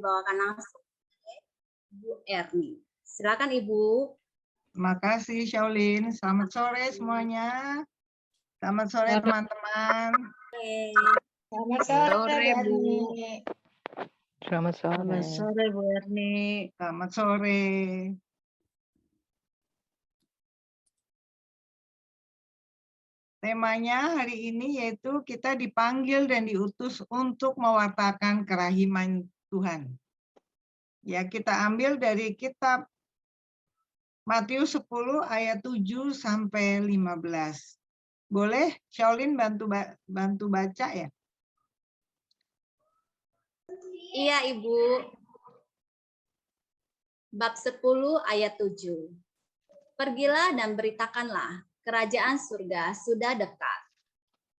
dibawakan langsung oleh Ibu Erni. Silakan Ibu. Terima kasih Shaolin. Selamat sore semuanya. Selamat sore teman-teman. Selamat sore Bu. Selamat sore. Selamat sore Bu Erni. Selamat sore. Temanya hari ini yaitu kita dipanggil dan diutus untuk mewartakan kerahiman Tuhan. Ya, kita ambil dari kitab Matius 10 ayat 7 sampai 15. Boleh Shaolin bantu baca ya? Iya Ibu. Bab 10 ayat 7. Pergilah dan beritakanlah, kerajaan surga sudah dekat.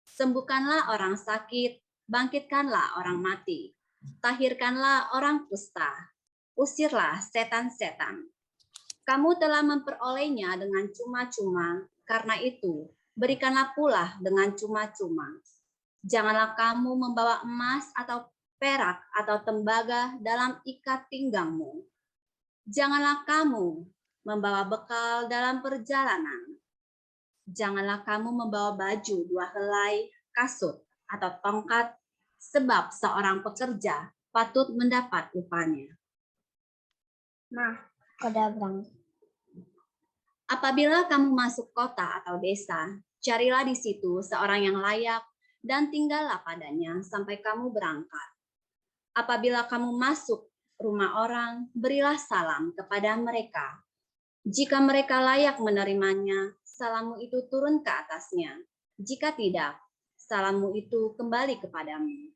Sembuhkanlah orang sakit, bangkitkanlah orang mati, tahirkanlah orang kusta, usirlah setan-setan. Kamu telah memperolehnya dengan cuma-cuma, karena itu berikanlah pula dengan cuma-cuma. Janganlah kamu membawa emas atau perak atau tembaga dalam ikat pinggangmu. Janganlah kamu membawa bekal dalam perjalanan. Janganlah kamu membawa baju 2 helai, kasut, atau tongkat, sebab seorang pekerja patut mendapat upahnya. Nah, Kodabrang. Apabila kamu masuk kota atau desa, carilah di situ seorang yang layak dan tinggallah padanya sampai kamu berangkat. Apabila kamu masuk rumah orang, berilah salam kepada mereka. Jika mereka layak menerimanya, salammu itu turun ke atasnya. Jika tidak, salammu itu kembali kepadamu.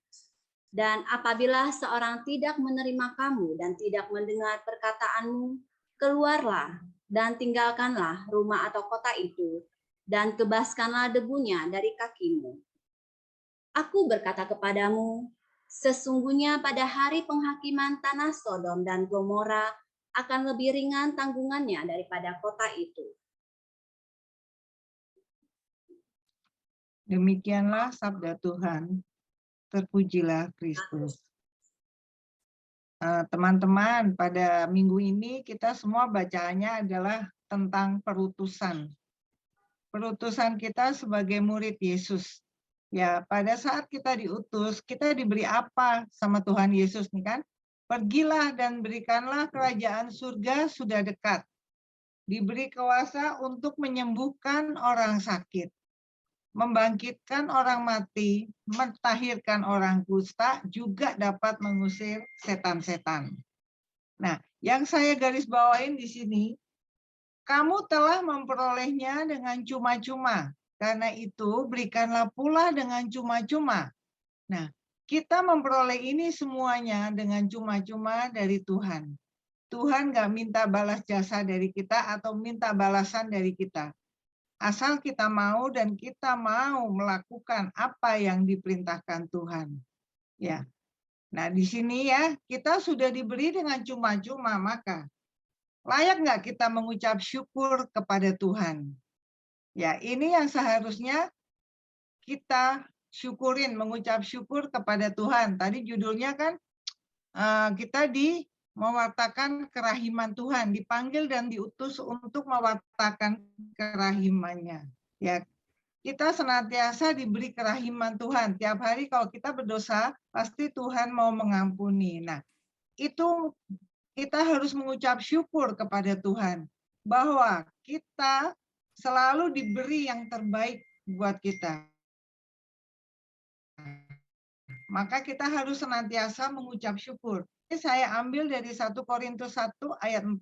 Dan apabila seorang tidak menerima kamu dan tidak mendengar perkataanmu, keluarlah dan tinggalkanlah rumah atau kota itu, dan kebaskanlah debunya dari kakimu. Aku berkata kepadamu, sesungguhnya pada hari penghakiman tanah Sodom dan Gomora akan lebih ringan tanggungannya daripada kota itu. Demikianlah sabda Tuhan. Terpujilah Kristus. Teman-teman, pada minggu ini kita semua bacaannya adalah tentang perutusan. Perutusan kita sebagai murid Yesus. Ya, pada saat kita diutus, kita diberi apa sama Tuhan Yesus nih kan? Pergilah dan berikanlah kerajaan surga sudah dekat. Diberi kuasa untuk menyembuhkan orang sakit, membangkitkan orang mati, mentahirkan orang kusta, juga dapat mengusir setan-setan. Nah, yang saya garis bawain di sini, kamu telah memperolehnya dengan cuma-cuma. Karena itu, berikanlah pula dengan cuma-cuma. Nah, kita memperoleh ini semuanya dengan cuma-cuma dari Tuhan. Tuhan nggak minta balas jasa dari kita atau minta balasan dari kita. Asal kita mau dan kita mau melakukan apa yang diperintahkan Tuhan. Ya. Nah, di sini ya, kita sudah diberi dengan cuma-cuma, maka layak nggak kita mengucap syukur kepada Tuhan? Ya, ini yang seharusnya kita syukurin, mengucap syukur kepada Tuhan. Tadi judulnya kan kita mewartakan kerahiman Tuhan, dipanggil dan diutus untuk mewartakan kerahimannya. Ya, kita senantiasa diberi kerahiman Tuhan. Tiap hari kalau kita berdosa, pasti Tuhan mau mengampuni. Nah, itu kita harus mengucap syukur kepada Tuhan bahwa kita selalu diberi yang terbaik buat kita. Maka kita harus senantiasa mengucap syukur. Ini saya ambil dari 1 Korintus 1 ayat 4.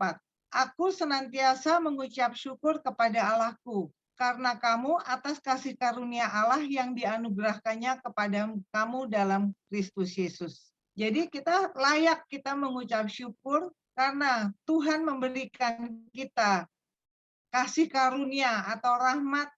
Aku senantiasa mengucap syukur kepada Allahku, karena kamu atas kasih karunia Allah yang dianugerahkannya kepada kamu dalam Kristus Yesus. Jadi kita layak kita mengucap syukur karena Tuhan memberikan kita kasih karunia atau rahmat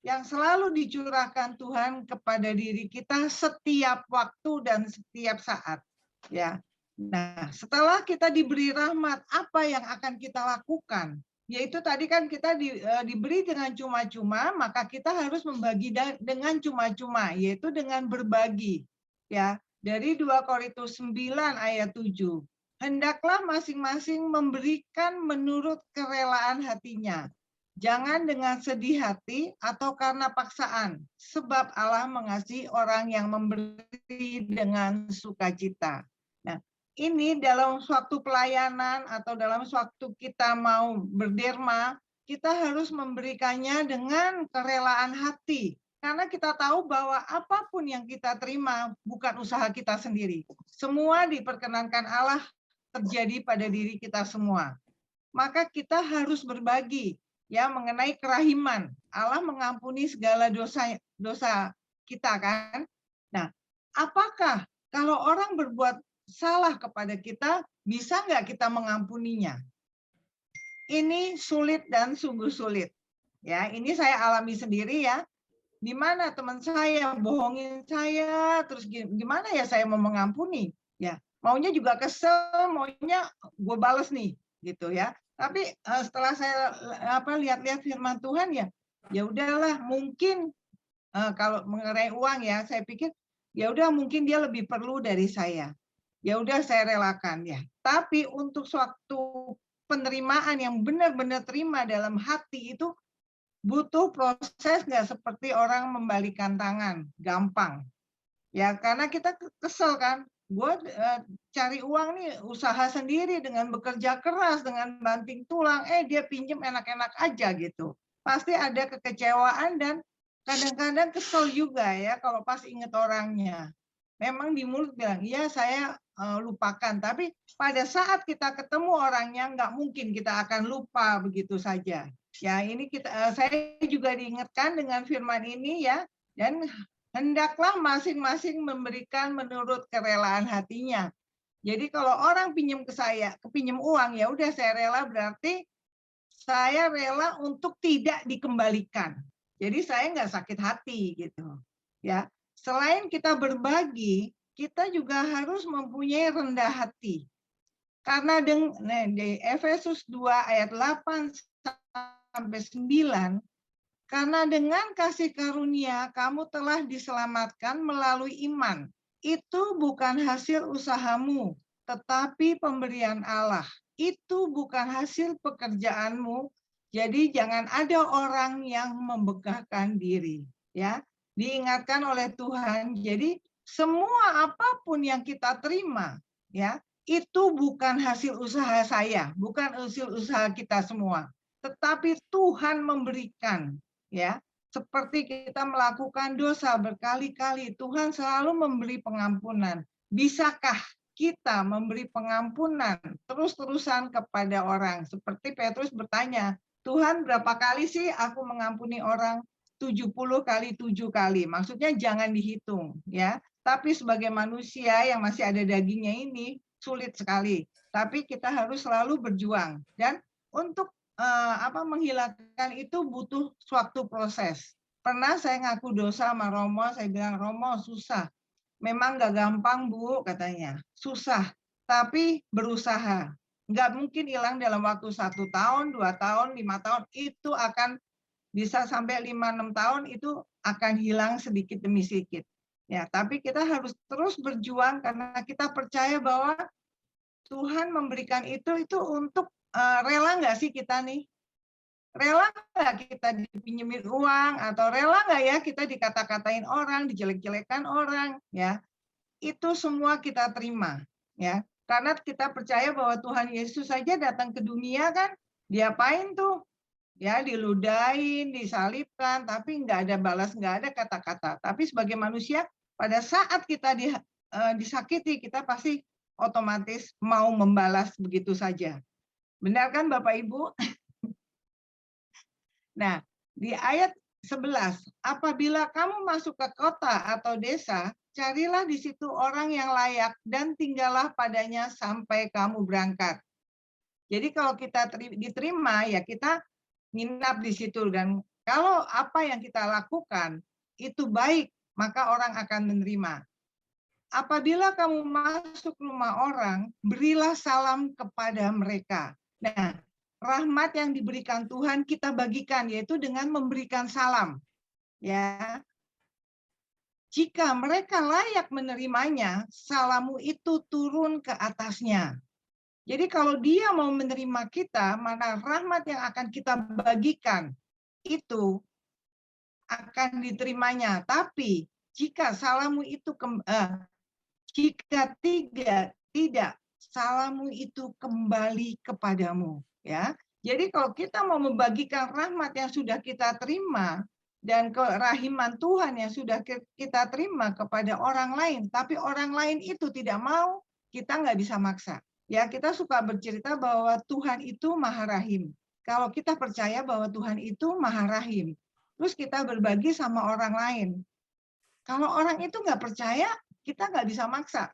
yang selalu dicurahkan Tuhan kepada diri kita setiap waktu dan setiap saat. Ya. Nah, setelah kita diberi rahmat, apa yang akan kita lakukan? Yaitu tadi kan kita diberi dengan cuma-cuma, maka kita harus membagi dengan cuma-cuma, yaitu dengan berbagi. Ya, dari 2 Korintus 9 ayat 7. hendaklah masing-masing memberikan menurut kerelaan hatinya. Jangan dengan sedih hati atau karena paksaan, sebab Allah mengasihi orang yang memberi dengan sukacita. Nah, ini dalam suatu pelayanan atau dalam suatu kita mau berderma, kita harus memberikannya dengan kerelaan hati. Karena kita tahu bahwa apapun yang kita terima bukan usaha kita sendiri. Semua diperkenankan Allah terjadi pada diri kita semua. Maka kita harus berbagi ya mengenai kerahiman. Allah mengampuni segala dosa kita kan. Nah, apakah kalau orang berbuat salah kepada kita, bisa nggak kita mengampuninya? Ini sulit dan sungguh sulit. Ya, ini saya alami sendiri ya. Di mana teman saya bohongin saya, terus gimana ya saya mau mengampuni? Ya, maunya juga kesel, maunya gue bales nih, gitu ya. Tapi setelah saya lihat-lihat firman Tuhan ya udahlah, mungkin kalau mengenai uang ya, saya pikir ya udah mungkin dia lebih perlu dari saya. Ya udah saya relakan ya. Tapi untuk suatu penerimaan yang benar-benar terima dalam hati itu butuh proses, nggak seperti orang membalikan tangan, gampang. Ya karena kita kesel kan. Gue cari uang nih, usaha sendiri dengan bekerja keras, dengan banting tulang, dia pinjem enak-enak aja gitu. Pasti ada kekecewaan dan kadang-kadang kesel juga ya kalau pas inget orangnya. Memang di mulut bilang, iya saya lupakan, tapi pada saat kita ketemu orangnya nggak mungkin kita akan lupa begitu saja. Ya ini saya juga diingatkan dengan firman ini ya, dan hendaklah masing-masing memberikan menurut kerelaan hatinya. Jadi kalau orang pinjam ke saya, kepinjam uang, ya udah saya rela, berarti saya rela untuk tidak dikembalikan. Jadi saya nggak sakit hati gitu. Ya, selain kita berbagi, kita juga harus mempunyai rendah hati. Karena di Efesus 2 ayat 8 sampai 9, karena dengan kasih karunia kamu telah diselamatkan melalui iman. Itu bukan hasil usahamu, tetapi pemberian Allah. Itu bukan hasil pekerjaanmu. Jadi jangan ada orang yang membanggakan diri. Ya, diingatkan oleh Tuhan. Jadi semua apapun yang kita terima, ya, itu bukan hasil usaha saya, bukan hasil usaha kita semua, tetapi Tuhan memberikan. Ya, seperti kita melakukan dosa berkali-kali, Tuhan selalu memberi pengampunan. Bisakah kita memberi pengampunan terus-terusan kepada orang? Seperti Petrus bertanya, Tuhan berapa kali sih aku mengampuni orang? 70 kali 7 kali. Maksudnya jangan dihitung ya. Tapi sebagai manusia yang masih ada dagingnya ini sulit sekali. Tapi kita harus selalu berjuang, dan untuk menghilangkan itu butuh suatu proses. Pernah saya ngaku dosa sama Romo, saya bilang, Romo susah. Memang nggak gampang Bu, katanya. Susah, tapi berusaha. Nggak mungkin hilang dalam waktu 1 tahun, 2 tahun, 5 tahun. Itu akan bisa sampai 5-6 tahun, itu akan hilang sedikit demi sedikit. Ya, tapi kita harus terus berjuang karena kita percaya bahwa Tuhan memberikan itu untuk rela nggak sih kita nih? Rela nggak kita dipinjemin uang, atau rela nggak ya kita dikata-katain orang, dijelek-jelekan orang, ya? Itu semua kita terima, ya. Karena kita percaya bahwa Tuhan Yesus saja datang ke dunia kan, diapain tuh? Ya, diludahin, disalibkan, tapi nggak ada balas, nggak ada kata-kata. Tapi sebagai manusia, pada saat kita disakiti, kita pasti otomatis mau membalas begitu saja. Benar kan Bapak Ibu? Nah, di ayat 11, apabila kamu masuk ke kota atau desa, carilah di situ orang yang layak dan tinggallah padanya sampai kamu berangkat. Jadi kalau kita diterima, ya kita nginap di situ, dan kalau apa yang kita lakukan itu baik, maka orang akan menerima. Apabila kamu masuk rumah orang, berilah salam kepada mereka. Nah, rahmat yang diberikan Tuhan kita bagikan, yaitu dengan memberikan salam. Ya, jika mereka layak menerimanya, salammu itu turun ke atasnya. Jadi kalau dia mau menerima kita, maka rahmat yang akan kita bagikan itu akan diterimanya. Tapi jika salahmu itu jika tidak salahmu itu kembali kepadamu, ya. Jadi kalau kita mau membagikan rahmat yang sudah kita terima dan kerahiman Tuhan yang sudah kita terima kepada orang lain, tapi orang lain itu tidak mau, kita nggak bisa maksa. Ya, kita suka bercerita bahwa Tuhan itu Maha Rahim. Kalau kita percaya bahwa Tuhan itu Maha Rahim, terus kita berbagi sama orang lain. Kalau orang itu nggak percaya, kita nggak bisa maksa,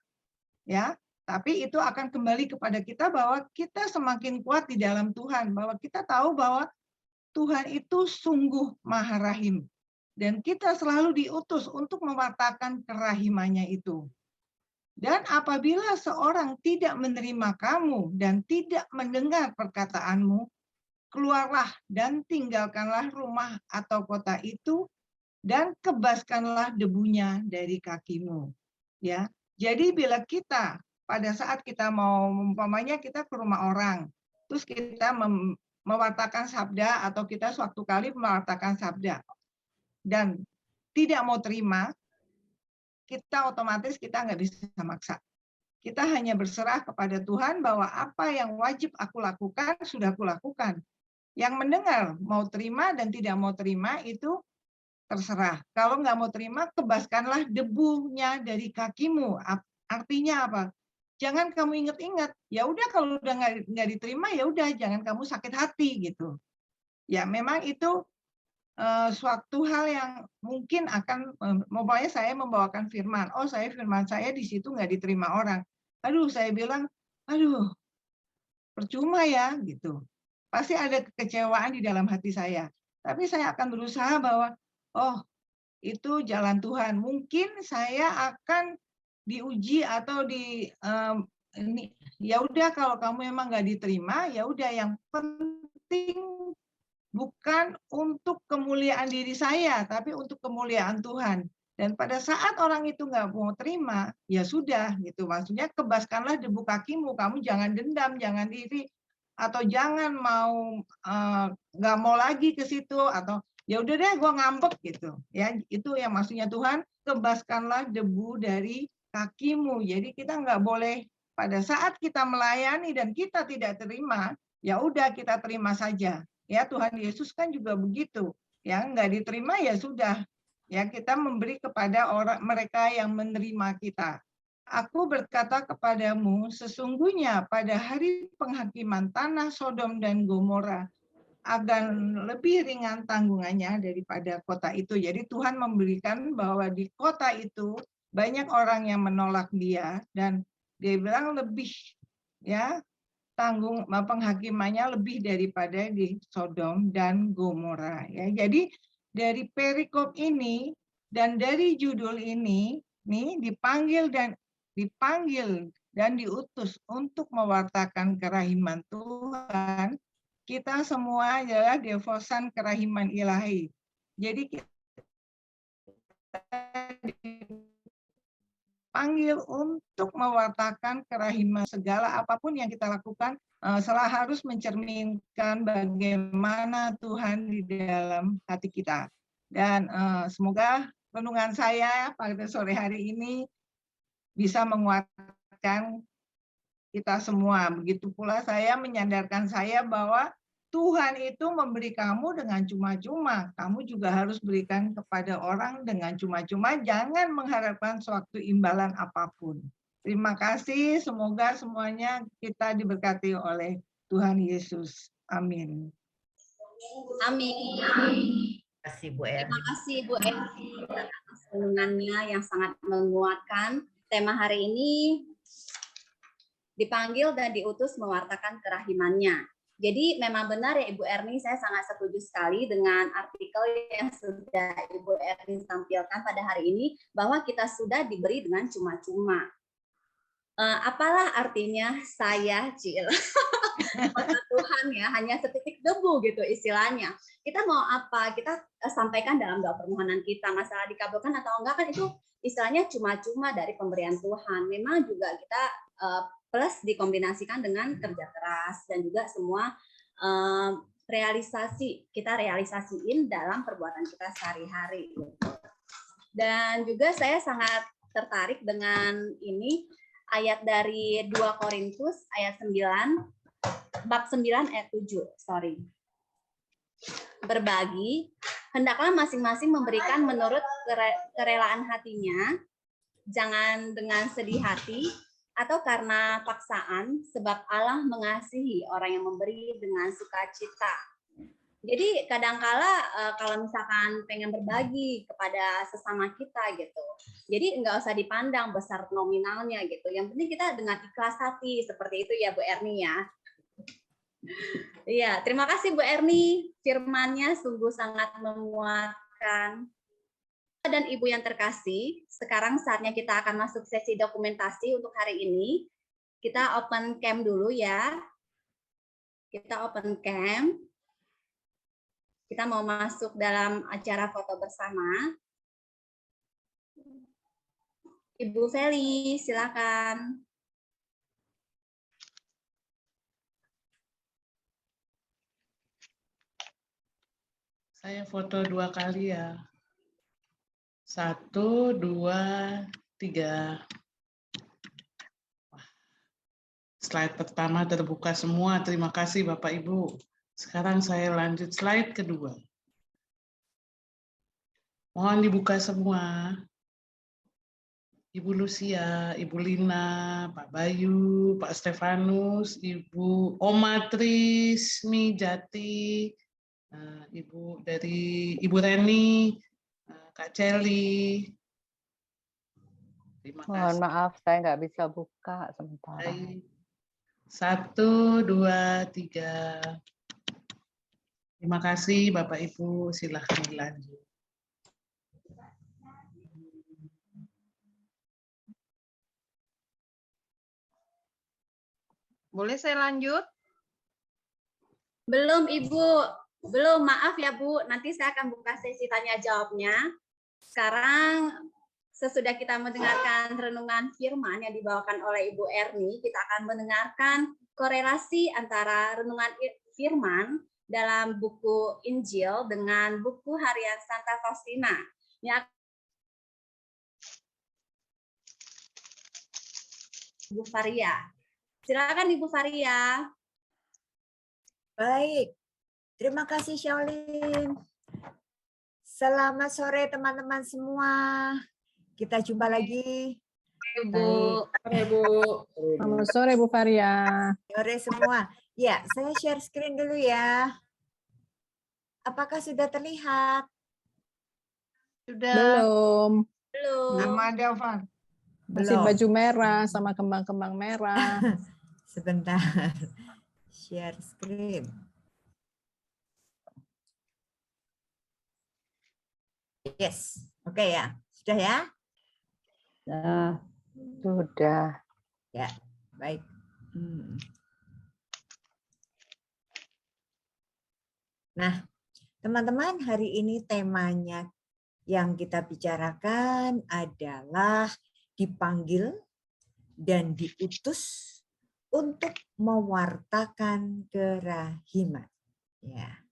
ya. Tapi itu akan kembali kepada kita bahwa kita semakin kuat di dalam Tuhan, bahwa kita tahu bahwa Tuhan itu sungguh Maha Rahim. Dan kita selalu diutus untuk mewartakan kerahimannya itu. Dan apabila seorang tidak menerima kamu dan tidak mendengar perkataanmu, keluarlah dan tinggalkanlah rumah atau kota itu dan kebaskanlah debunya dari kakimu. Ya, jadi bila kita pada saat kita mau, umpamanya kita ke rumah orang, terus kita mewartakan sabda atau kita suatu kali mewartakan sabda dan tidak mau terima, kita otomatis kita nggak bisa maksa. Kita hanya berserah kepada Tuhan bahwa apa yang wajib aku lakukan sudah aku lakukan. Yang mendengar mau terima dan tidak mau terima itu terserah. Kalau nggak mau terima, kebaskanlah debunya dari kakimu. Artinya apa? Jangan kamu ingat-ingat. Ya udah kalau udah nggak diterima, ya udah jangan kamu sakit hati gitu. Ya memang itu suatu hal yang mungkin akan, pokoknya saya membawakan firman. Oh firman saya di situ nggak diterima orang. Aduh saya bilang, aduh percuma ya gitu. Pasti ada kekecewaan di dalam hati saya. Tapi saya akan berusaha bahwa, oh itu jalan Tuhan. Mungkin saya akan diuji atau ya udah kalau kamu emang nggak diterima, ya udah yang penting bukan untuk kemuliaan diri saya, tapi untuk kemuliaan Tuhan. Dan pada saat orang itu nggak mau terima, ya sudah gitu. Maksudnya kebaskanlah debu kakimu, kamu jangan dendam, jangan iri, atau jangan mau nggak mau lagi ke situ, atau ya udah deh gue ngambek gitu. Ya itu yang maksudnya Tuhan, kebaskanlah debu dari kakimu. Jadi kita nggak boleh pada saat kita melayani dan kita tidak terima, ya udah kita terima saja. Ya Tuhan Yesus kan juga begitu. Ya nggak diterima ya sudah. Ya kita memberi kepada orang mereka yang menerima kita. Aku berkata kepadamu, sesungguhnya pada hari penghakiman tanah Sodom dan Gomora akan lebih ringan tanggungannya daripada kota itu. Jadi Tuhan memberikan bahwa di kota itu banyak orang yang menolak dia dan dia bilang lebih ya tanggung penghakimannya lebih daripada di Sodom dan Gomora. Ya, jadi dari perikop ini dan dari judul ini nih dipanggil dan diutus untuk mewartakan kerahiman Tuhan. Kita semua adalah devosan kerahiman ilahi. Jadi kita dipanggil untuk mewartakan kerahiman segala apapun yang kita lakukan, selalu harus mencerminkan bagaimana Tuhan di dalam hati kita. Dan semoga renungan saya pada sore hari ini bisa menguatkan kita semua. Begitu pula saya menyadarkan saya bahwa Tuhan itu memberi kamu dengan cuma-cuma. Kamu juga harus berikan kepada orang dengan cuma-cuma. Jangan mengharapkan suatu imbalan apapun. Terima kasih. Semoga semuanya kita diberkati oleh Tuhan Yesus. Amin. Amin. Terima kasih Bu Erni. Terima kasih Bu Erni atas renungannya yang sangat menguatkan. Tema hari ini dipanggil dan diutus mewartakan kerahimannya. Jadi memang benar ya Ibu Erni, saya sangat setuju sekali dengan artikel yang sudah Ibu Erni tampilkan pada hari ini bahwa kita sudah diberi dengan cuma-cuma. Apalah artinya saya Cil? Tuhan ya, hanya setitik debu gitu istilahnya. Kita mau apa? Kita sampaikan dalam doa permohonan kita, masalah dikabulkan atau enggak kan itu istilahnya cuma-cuma dari pemberian Tuhan. Memang juga kita plus dikombinasikan dengan kerja keras dan juga semua kita realisasiin dalam perbuatan kita sehari-hari. Dan juga saya sangat tertarik dengan ini ayat dari 2 Korintus ayat 9 bab 9 ayat 7, Berbagi, hendaklah masing-masing memberikan menurut kerelaan hatinya, jangan dengan sedih hati atau karena paksaan, sebab Allah mengasihi orang yang memberi dengan sukacita. Jadi kadangkala kalau misalkan pengen berbagi kepada sesama kita gitu, jadi nggak usah dipandang besar nominalnya gitu. Yang penting kita dengan ikhlas hati, seperti itu ya Bu Erni ya. Iya, terima kasih Bu Erni. Firman-Nya sungguh sangat menguatkan. Dan Ibu yang terkasih, sekarang saatnya kita akan masuk sesi dokumentasi untuk hari ini. Kita open cam dulu ya. Kita open cam. Kita mau masuk dalam acara foto bersama. Ibu Feli, silakan. Saya foto 2 kali ya. 1, 2, 3. Slide pertama terbuka semua. Terima kasih Bapak Ibu. Sekarang saya lanjut slide kedua. Mohon dibuka semua. Ibu Lucia, Ibu Lina, Pak Bayu, Pak Stefanus, Ibu Omatris, Mi Jati, Ibu dari Ibu Reni, Kak Celi. Terima kasih. Mohon maaf, saya nggak bisa buka sementara. Baik. 1, 2, 3. Terima kasih Bapak Ibu, silahkan lanjut. Boleh saya lanjut? Belum Ibu, belum, maaf ya Bu, nanti saya akan buka sesi tanya jawabnya. Sekarang sesudah kita mendengarkan renungan firman yang dibawakan oleh Ibu Erni, kita akan mendengarkan korelasi antara renungan firman dalam buku Injil dengan buku harian Santa Faustina. Ibu Faria. Silakan Ibu Faria. Baik, terima kasih Shaolin. Selamat sore teman-teman semua. Kita jumpa lagi. Ibu. Selamat sore Bu Faria. Sore semua. Ya, saya share screen dulu ya. Apakah sudah terlihat? Sudah. Belum. Belum ada, Van. Masih Belum. baju merah sama kembang-kembang merah. Sebentar. Share screen. Yes. Oke ya. Sudah ya? Sudah. Ya, baik. Nah, teman-teman, hari ini temanya yang kita bicarakan adalah dipanggil dan diutus untuk mewartakan kerahiman. Ya.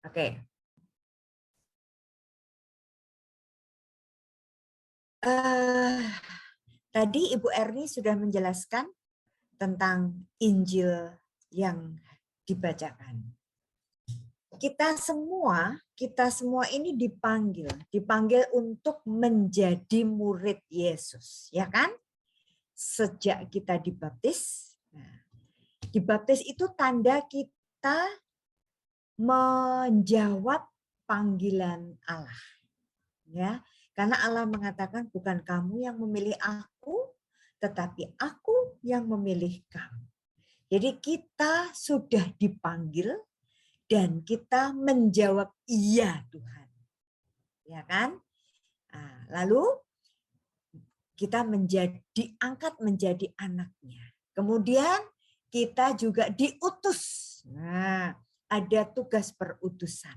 Oke. Tadi Ibu Erni sudah menjelaskan tentang Injil yang dibacakan. Kita semua ini dipanggil untuk menjadi murid Yesus, ya kan? Sejak kita dibaptis. Nah, dibaptis itu tanda kita menjawab panggilan Allah. Ya, karena Allah mengatakan bukan kamu yang memilih aku, tetapi aku yang memilih kamu. Jadi kita sudah dipanggil dan kita menjawab iya Tuhan. Ya kan? Nah, lalu kita diangkat menjadi anaknya. Kemudian kita juga diutus. Nah, ada tugas perutusan.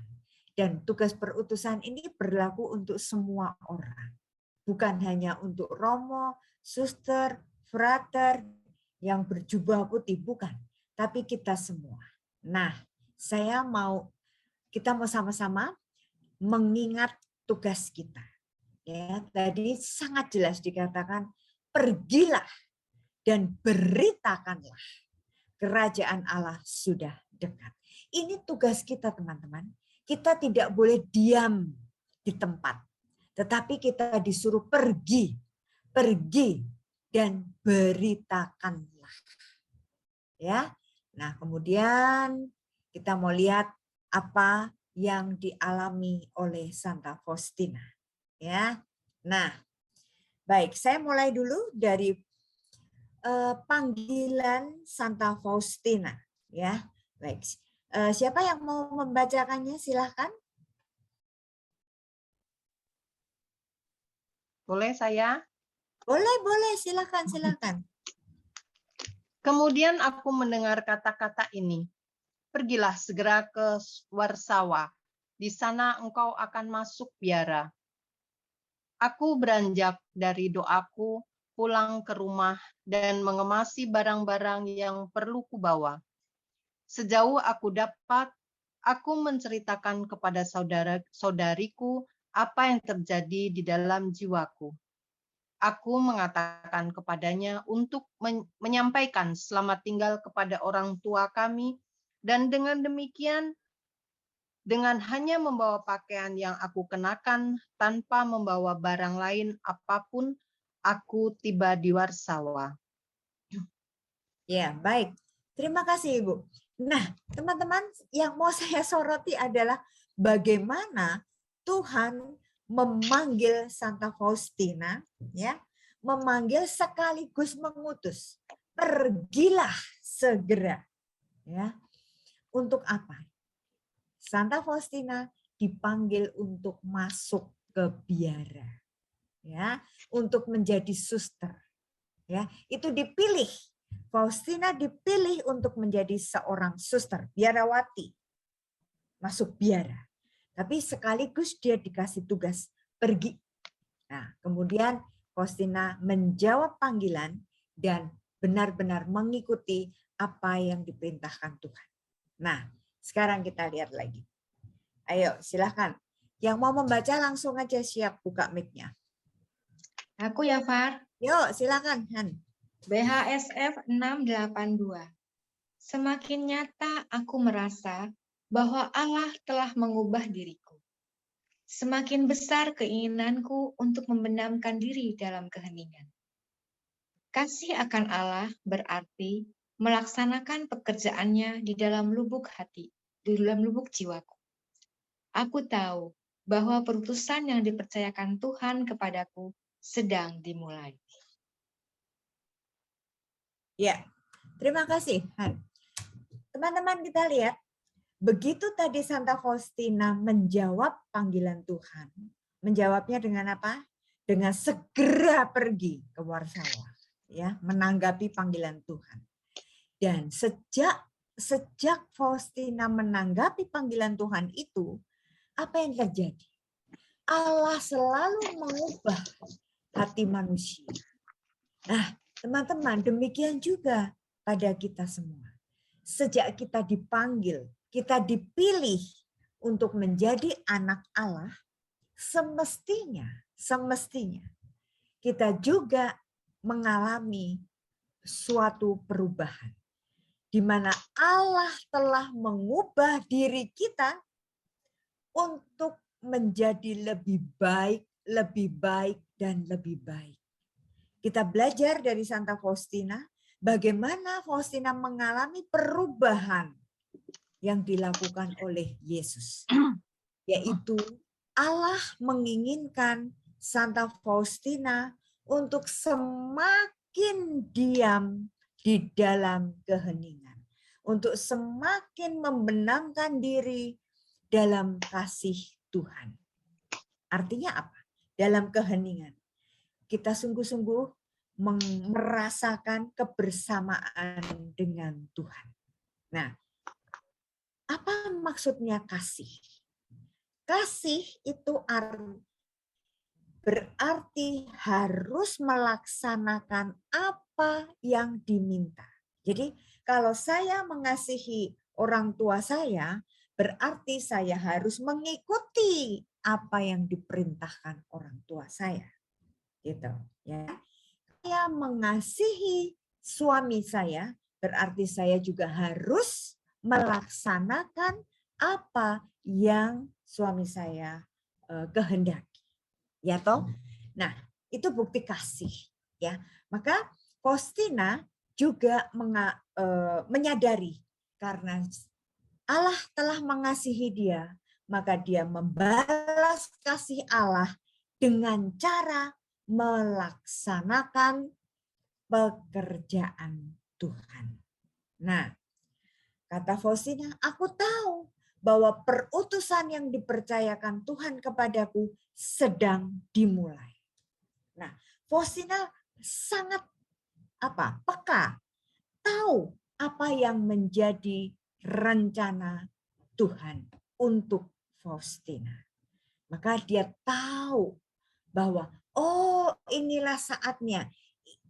Dan tugas perutusan ini berlaku untuk semua orang. Bukan hanya untuk romo, suster, frater, yang berjubah putih, bukan. Tapi kita semua. Nah, kita mau sama-sama mengingat tugas kita. Ya, tadi sangat jelas dikatakan, pergilah dan beritakanlah. Kerajaan Allah sudah dekat. Ini tugas kita, teman-teman. Kita tidak boleh diam di tempat, tetapi kita disuruh pergi dan beritakanlah. Ya. Nah, kemudian kita mau lihat apa yang dialami oleh Santa Faustina. Ya. Nah, baik, saya mulai dulu dari panggilan Santa Faustina. Ya, baik. Siapa yang mau membacakannya? Silahkan. Boleh saya? Boleh, silahkan. Kemudian aku mendengar kata-kata ini. Pergilah segera ke Warsawa. Di sana engkau akan masuk biara. Aku beranjak dari doaku, pulang ke rumah dan mengemasi barang-barang yang perlu kubawa. Sejauh aku dapat, aku menceritakan kepada saudara-saudariku apa yang terjadi di dalam jiwaku. Aku mengatakan kepadanya untuk menyampaikan selamat tinggal kepada orang tua kami, dan dengan demikian, dengan hanya membawa pakaian yang aku kenakan tanpa membawa barang lain apapun, aku tiba di Warsawa. Ya, baik. Terima kasih, Ibu. Nah, teman-teman, yang mau saya soroti adalah bagaimana Tuhan memanggil Santa Faustina, ya, memanggil sekaligus mengutus. Pergilah segera, ya. Untuk apa? Santa Faustina dipanggil untuk masuk ke biara, ya, untuk menjadi suster, ya. Itu dipilih. Faustina dipilih untuk menjadi seorang suster, biarawati, masuk biara. Tapi sekaligus dia dikasih tugas pergi. Nah, kemudian Faustina menjawab panggilan dan benar-benar mengikuti apa yang diperintahkan Tuhan. Nah, sekarang kita lihat lagi. Ayo, silakan. Yang mau membaca langsung aja siap buka mic-nya. Aku ya, Far. Yuk, silakan, Han. BHSF 682. Semakin nyata aku merasa bahwa Allah telah mengubah diriku. Semakin besar keinginanku untuk membenamkan diri dalam keheningan. Kasih akan Allah berarti melaksanakan pekerjaannya di dalam lubuk hati, di dalam lubuk jiwaku. Aku tahu bahwa perutusan yang dipercayakan Tuhan kepadaku sedang dimulai. Ya, terima kasih, Han. Teman-teman kita lihat, begitu tadi Santa Faustina menjawab panggilan Tuhan, menjawabnya dengan apa? Dengan segera pergi ke Warsawa, ya, menanggapi panggilan Tuhan. Dan sejak Faustina menanggapi panggilan Tuhan itu, apa yang terjadi? Allah selalu mengubah hati manusia. Nah, teman-teman, demikian juga pada kita semua. Sejak kita dipanggil, kita dipilih untuk menjadi anak Allah, semestinya kita juga mengalami suatu perubahan. Di mana Allah telah mengubah diri kita untuk menjadi lebih baik, dan lebih baik. Kita belajar dari Santa Faustina, bagaimana Faustina mengalami perubahan yang dilakukan oleh Yesus. Yaitu Allah menginginkan Santa Faustina untuk semakin diam di dalam keheningan. Untuk semakin membenamkan diri dalam kasih Tuhan. Artinya apa? Dalam keheningan. Kita sungguh-sungguh merasakan kebersamaan dengan Tuhan. Nah, apa maksudnya kasih? kasih itu berarti harus melaksanakan apa yang diminta. Jadi kalau saya mengasihi orang tua saya, berarti saya harus mengikuti apa yang diperintahkan orang tua saya. Gitu, ya. Saya mengasihi suami saya, berarti saya juga harus melaksanakan apa yang suami saya kehendaki. Ya toh? Nah, itu bukti kasih, ya. Maka Faustina juga menyadari karena Allah telah mengasihi dia, maka dia membalas kasih Allah dengan cara melaksanakan pekerjaan Tuhan. Nah, kata Faustina, aku tahu bahwa perutusan yang dipercayakan Tuhan kepadaku sedang dimulai. Nah, Faustina sangat peka, tahu apa yang menjadi rencana Tuhan untuk Faustina. Maka dia tahu bahwa inilah saatnya.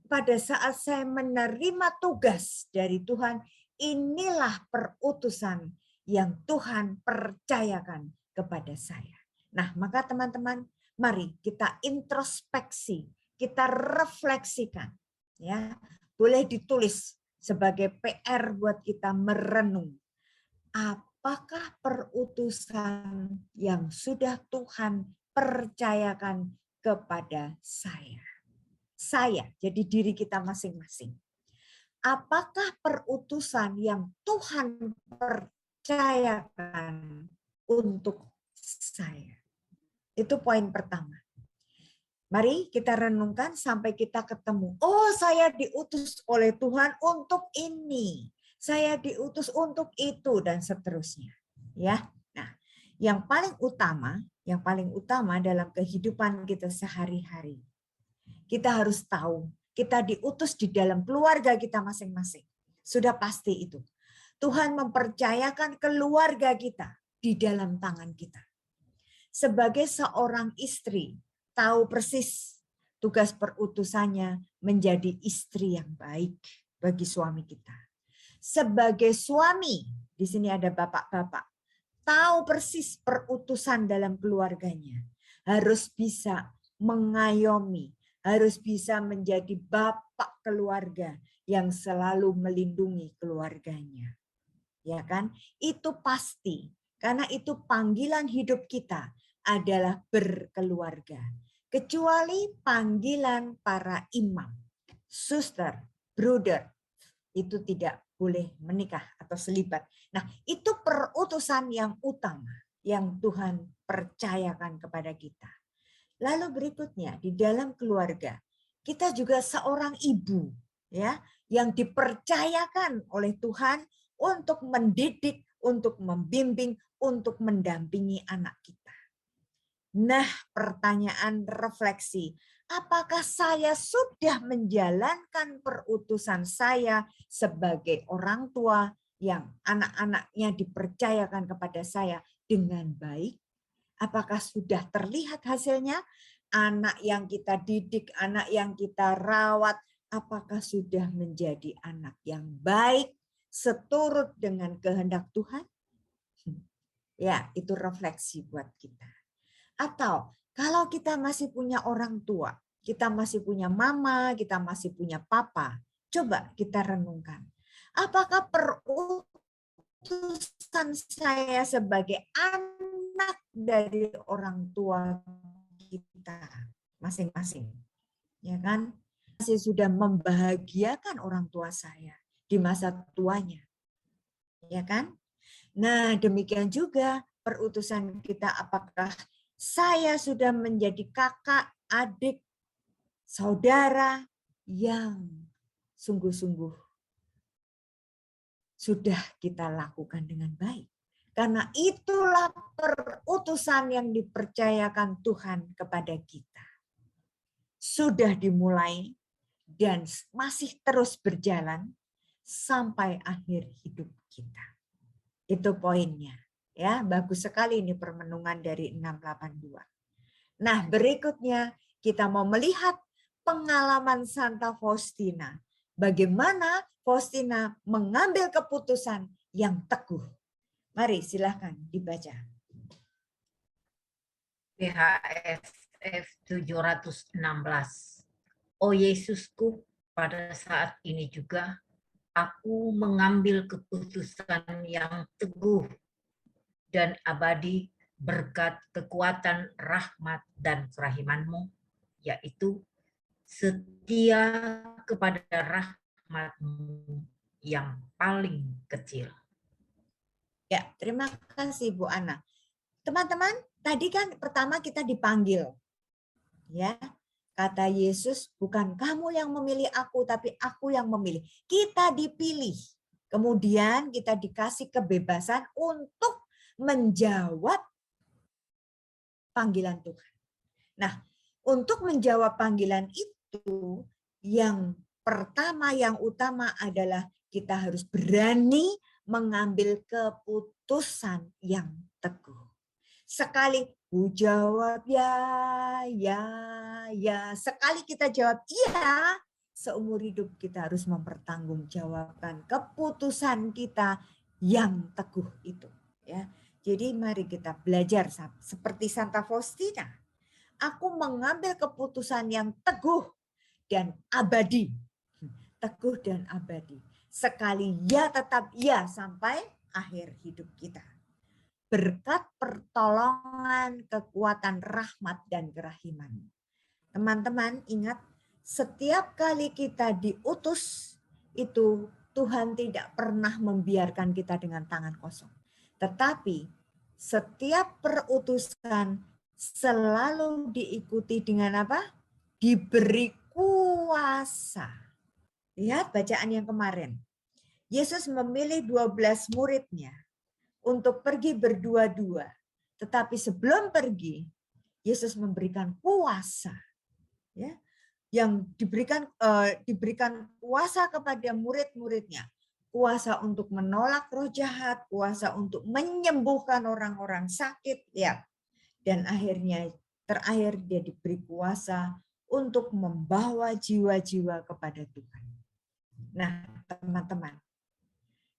Pada saat saya menerima tugas dari Tuhan, inilah perutusan yang Tuhan percayakan kepada saya. Nah, maka teman-teman, mari kita introspeksi, kita refleksikan, ya. Boleh ditulis sebagai PR buat kita merenung. Apakah perutusan yang sudah Tuhan percayakan kepada saya? Saya, jadi diri kita masing-masing. Apakah perutusan yang Tuhan percayakan untuk saya? Itu poin pertama. Mari kita renungkan sampai kita ketemu. Oh, saya diutus oleh Tuhan untuk ini. Saya diutus untuk itu dan seterusnya. Ya. Nah, yang paling utama dalam kehidupan kita sehari-hari. Kita harus tahu, kita diutus di dalam keluarga kita masing-masing. Sudah pasti itu. Tuhan mempercayakan keluarga kita di dalam tangan kita. Sebagai seorang istri, tahu persis tugas perutusannya menjadi istri yang baik bagi suami kita. Sebagai suami, di sini ada bapak-bapak, tahu persis perutusan dalam keluarganya. Harus bisa mengayomi, harus bisa menjadi bapak keluarga yang selalu melindungi keluarganya. Ya kan? Itu pasti. Karena itu panggilan hidup kita adalah berkeluarga. Kecuali panggilan para imam, suster, brother, itu tidak boleh menikah atau selibat. Nah, itu perutusan yang utama yang Tuhan percayakan kepada kita. Lalu berikutnya di dalam keluarga kita juga seorang ibu, ya, yang dipercayakan oleh Tuhan untuk mendidik, untuk membimbing, untuk mendampingi anak kita. Nah, pertanyaan refleksi, apakah saya sudah menjalankan perutusan saya sebagai orang tua yang anak-anaknya dipercayakan kepada saya dengan baik? Apakah sudah terlihat hasilnya? Anak yang kita didik, anak yang kita rawat, apakah sudah menjadi anak yang baik, seturut dengan kehendak Tuhan? Ya, itu refleksi buat kita. Atau kalau kita masih punya orang tua, kita masih punya mama, kita masih punya papa, coba kita renungkan. Apakah perutusan saya sebagai anak dari orang tua kita masing-masing, ya kan? Masih sudah membahagiakan orang tua saya di masa tuanya, ya kan? Nah, demikian juga perutusan kita, apakah saya sudah menjadi kakak, adik, saudara yang sungguh-sungguh sudah kita lakukan dengan baik. Karena itulah perutusan yang dipercayakan Tuhan kepada kita. Sudah dimulai dan masih terus berjalan sampai akhir hidup kita. Itu poinnya. Ya, bagus sekali ini permenungan dari 682. Nah, berikutnya kita mau melihat pengalaman Santa Faustina. Bagaimana Faustina mengambil keputusan yang teguh. Mari silahkan dibaca. PHSF 716. Oh Yesusku, pada saat ini juga aku mengambil keputusan yang teguh dan abadi berkat kekuatan rahmat dan kerahiman-Mu, yaitu setia kepada rahmat-Mu yang paling kecil. Ya, terima kasih Bu Ana. Teman-teman, tadi kan pertama kita dipanggil. Ya, kata Yesus, bukan kamu yang memilih aku, tapi aku yang memilih. Kita dipilih. Kemudian kita dikasih kebebasan untuk menjawab panggilan Tuhan. Nah, untuk menjawab panggilan itu, yang pertama, yang utama adalah kita harus berani mengambil keputusan yang teguh. Sekali jawab ya. Sekali kita jawab iya, seumur hidup kita harus mempertanggungjawabkan keputusan kita yang teguh itu. Ya, jadi mari kita belajar seperti Santa Faustina. Aku mengambil keputusan yang teguh dan abadi. Teguh dan abadi. Sekali ya tetap ya sampai akhir hidup kita. Berkat pertolongan, kekuatan rahmat dan kerahiman. Teman-teman ingat, setiap kali kita diutus, itu Tuhan tidak pernah membiarkan kita dengan tangan kosong. Tetapi setiap perutusan selalu diikuti dengan apa? Diberi kuasa. Lihat bacaan yang kemarin. Yesus memilih 12 muridnya untuk pergi berdua-dua. Tetapi sebelum pergi, Yesus memberikan kuasa. Ya, yang diberikan kuasa kepada murid-muridnya. Kuasa untuk menolak roh jahat, kuasa untuk menyembuhkan orang-orang sakit. Ya. Dan akhirnya terakhir dia diberi kuasa untuk membawa jiwa-jiwa kepada Tuhan. Nah, teman-teman,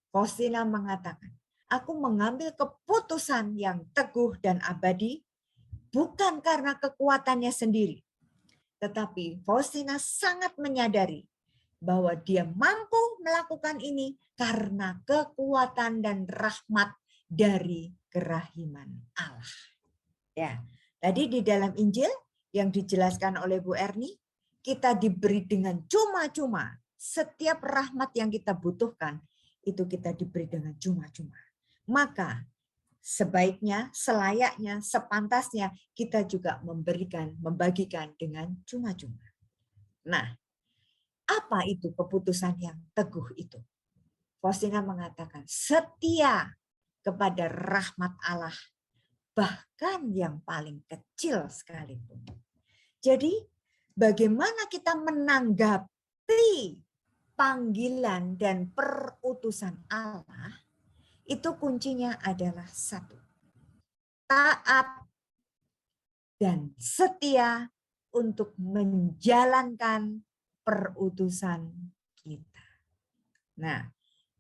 Faustina mengatakan, aku mengambil keputusan yang teguh dan abadi bukan karena kekuatannya sendiri. Tetapi Faustina sangat menyadari bahwa dia mampu melakukan ini karena kekuatan dan rahmat dari kerahiman Allah. Ya, tadi di dalam Injil yang dijelaskan oleh Bu Erni, kita diberi dengan cuma-cuma. Setiap rahmat yang kita butuhkan, itu kita diberi dengan cuma-cuma. Maka sebaiknya, selayaknya, sepantasnya kita juga membagikan dengan cuma-cuma. Nah, apa itu keputusan yang teguh itu? Faustina mengatakan setia kepada rahmat Allah, bahkan yang paling kecil sekalipun. Jadi, bagaimana kita menanggapi panggilan dan perutusan Allah? Itu kuncinya adalah satu. Taat dan setia untuk menjalankan perutusan kita. Nah,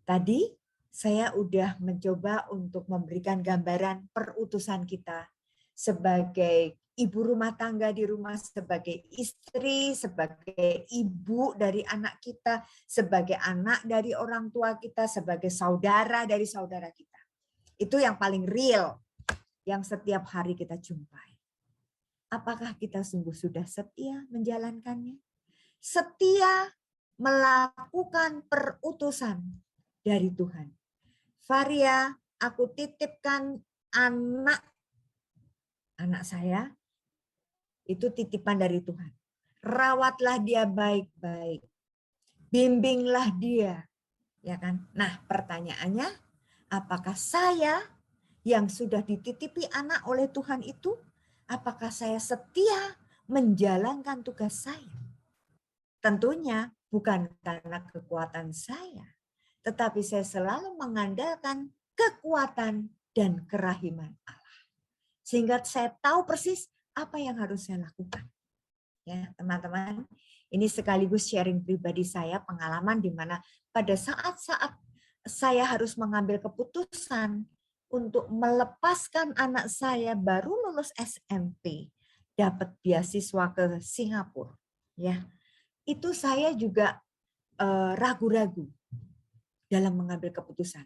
tadi saya udah mencoba untuk memberikan gambaran perutusan kita sebagai ibu rumah tangga di rumah, sebagai istri, sebagai ibu dari anak kita, sebagai anak dari orang tua kita, sebagai saudara dari saudara kita. Itu yang paling real, yang setiap hari kita jumpai. Apakah kita sungguh sudah setia menjalankannya? Setia melakukan perutusan dari Tuhan. Varia, aku titipkan anak saya, itu titipan dari Tuhan. Rawatlah dia baik-baik. Bimbinglah dia. Ya kan? Nah, pertanyaannya, apakah saya yang sudah dititipi anak oleh Tuhan itu, apakah saya setia menjalankan tugas saya? Tentunya bukan karena kekuatan saya, tetapi saya selalu mengandalkan kekuatan dan kerahiman Allah. Sehingga saya tahu persis apa yang harus saya lakukan. Ya, teman-teman, ini sekaligus sharing pribadi saya, pengalaman di mana pada saat-saat saya harus mengambil keputusan untuk melepaskan anak saya baru lulus SMP, dapat beasiswa ke Singapura. Ya, itu saya juga ragu-ragu dalam mengambil keputusan.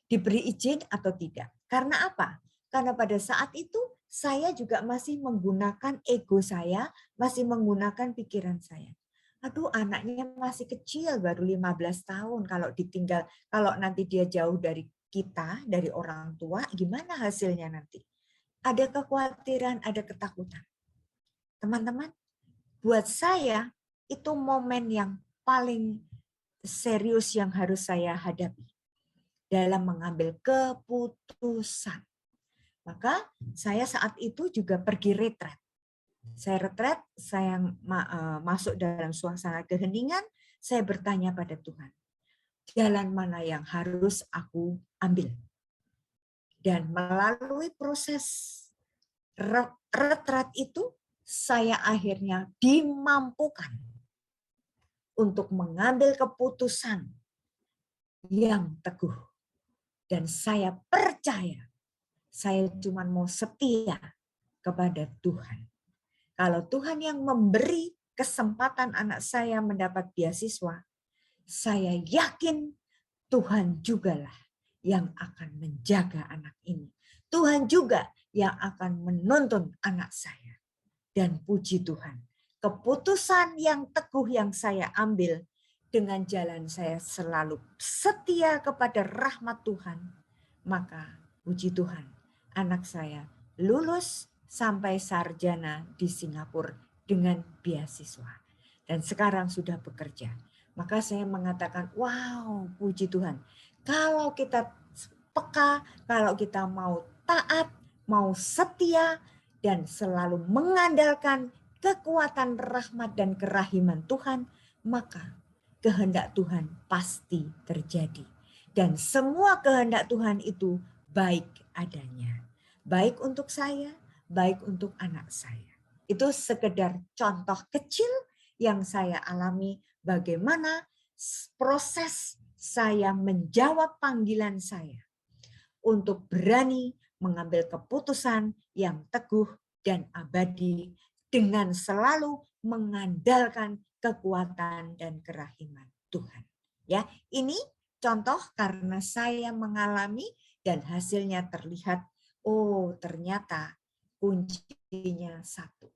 Diberi izin atau tidak. Karena apa? Karena pada saat itu saya juga masih menggunakan ego saya, masih menggunakan pikiran saya. Aduh, anaknya masih kecil, baru 15 tahun. Kalau ditinggal, kalau nanti dia jauh dari kita, dari orang tua, gimana hasilnya nanti? Ada kekhawatiran, ada ketakutan. Teman-teman, buat saya itu momen yang paling serius yang harus saya hadapi dalam mengambil keputusan. Maka saya saat itu juga pergi retret. Saya retret, saya masuk dalam suasana keheningan, saya bertanya pada Tuhan, jalan mana yang harus aku ambil? Dan melalui proses retret itu, saya akhirnya dimampukan untuk mengambil keputusan yang teguh. Dan saya percaya, saya cuma mau setia kepada Tuhan. Kalau Tuhan yang memberi kesempatan anak saya mendapat beasiswa, saya yakin Tuhan jugalah yang akan menjaga anak ini. Tuhan juga yang akan menuntun anak saya. Dan puji Tuhan, keputusan yang teguh yang saya ambil dengan jalan saya selalu setia kepada rahmat Tuhan, maka puji Tuhan, anak saya lulus sampai sarjana di Singapura dengan beasiswa. Dan sekarang sudah bekerja. Maka saya mengatakan, wow, puji Tuhan. Kalau kita peka, kalau kita mau taat, mau setia, dan selalu mengandalkan kekuatan rahmat dan kerahiman Tuhan, maka kehendak Tuhan pasti terjadi. Dan semua kehendak Tuhan itu baik adanya. Baik untuk saya, baik untuk anak saya. Itu sekedar contoh kecil yang saya alami bagaimana proses saya menjawab panggilan saya untuk berani mengambil keputusan yang teguh dan abadi dengan selalu mengandalkan kekuatan dan kerahiman Tuhan. Ya, ini contoh karena saya mengalami dan hasilnya terlihat, oh ternyata kuncinya satu,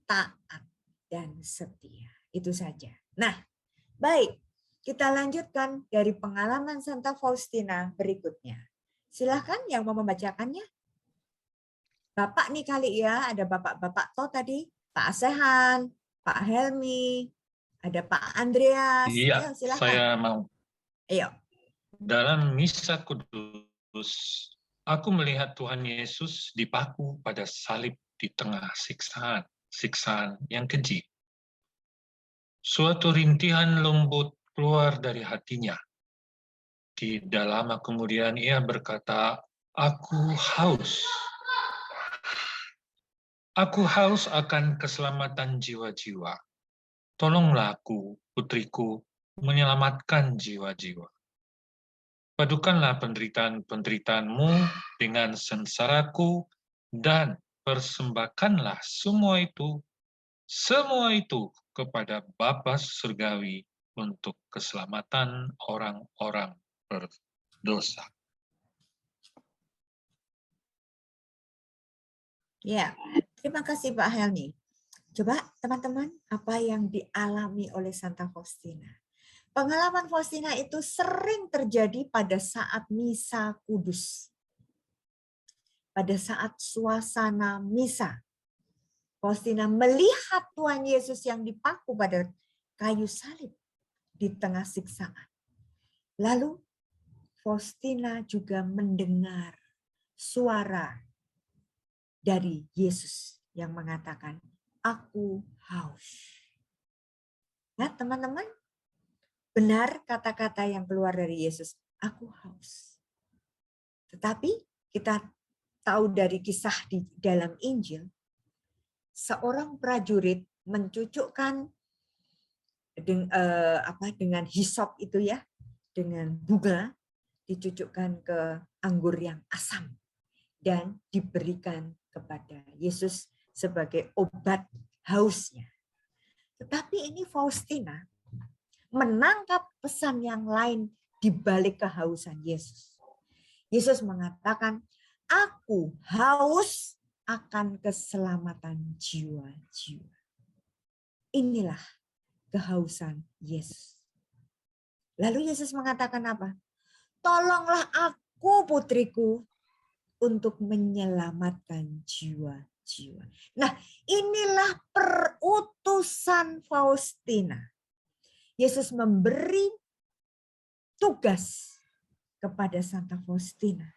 taat dan setia. Itu saja. Nah, baik, kita lanjutkan dari pengalaman Santa Faustina berikutnya. Silahkan yang mau membacakannya. Bapak nih kali ya, ada bapak-bapak toh tadi, Pak Asehan, Pak Helmi, ada Pak Andreas. Iya, Ayo, silahkan. saya mau. Ayo. Dalam Misa Kudus, aku melihat Tuhan Yesus dipaku pada salib di tengah siksaan yang keji. Suatu rintihan lembut keluar dari hatinya. Tidak lama kemudian ia berkata, aku haus. Aku haus akan keselamatan jiwa-jiwa. Tolonglah aku, putriku, menyelamatkan jiwa-jiwa. Padukanlah penderitaan-penderitaanmu dengan sengsaraku dan persembahkanlah semua itu kepada Bapa Surgawi untuk keselamatan orang-orang berdosa. Ya, terima kasih Pak Helmi. Coba teman-teman, apa yang dialami oleh Santa Faustina? Pengalaman Faustina itu sering terjadi pada saat Misa Kudus. Pada saat suasana Misa. Faustina melihat Tuhan Yesus yang dipaku pada kayu salib di tengah siksaan. Lalu Faustina juga mendengar suara dari Yesus yang mengatakan, aku haus. Nah, teman-teman, benar kata-kata yang keluar dari Yesus, aku haus. Tetapi kita tahu dari kisah di dalam Injil, seorang prajurit mencucukkan dengan hisop itu ya, dengan bunga, dicucukkan ke anggur yang asam dan diberikan kepada Yesus sebagai obat hausnya. Tetapi ini Faustina menangkap pesan yang lain di balik kehausan Yesus. Yesus mengatakan, aku haus akan keselamatan jiwa-jiwa. Inilah kehausan Yesus. Lalu Yesus mengatakan apa? Tolonglah aku, putriku, untuk menyelamatkan jiwa-jiwa. Nah, inilah perutusan Faustina. Yesus memberi tugas kepada Santa Faustina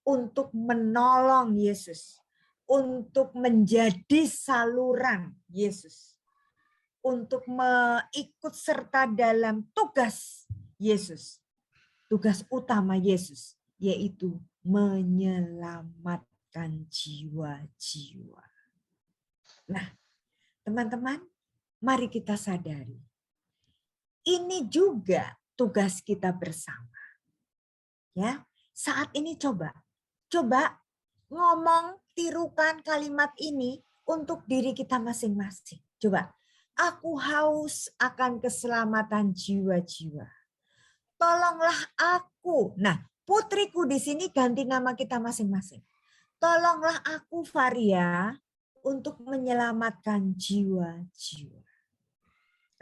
untuk menolong Yesus, untuk menjadi saluran Yesus, untuk mengikut serta dalam tugas Yesus. Tugas utama Yesus, yaitu menyelamatkan jiwa-jiwa. Nah, teman-teman, mari kita sadari. Ini juga tugas kita bersama. Ya, saat ini coba ngomong, tirukan kalimat ini untuk diri kita masing-masing. Coba, aku haus akan keselamatan jiwa-jiwa. Tolonglah aku. Nah, putriku di sini ganti nama kita masing-masing. Tolonglah aku, Varia, untuk menyelamatkan jiwa-jiwa.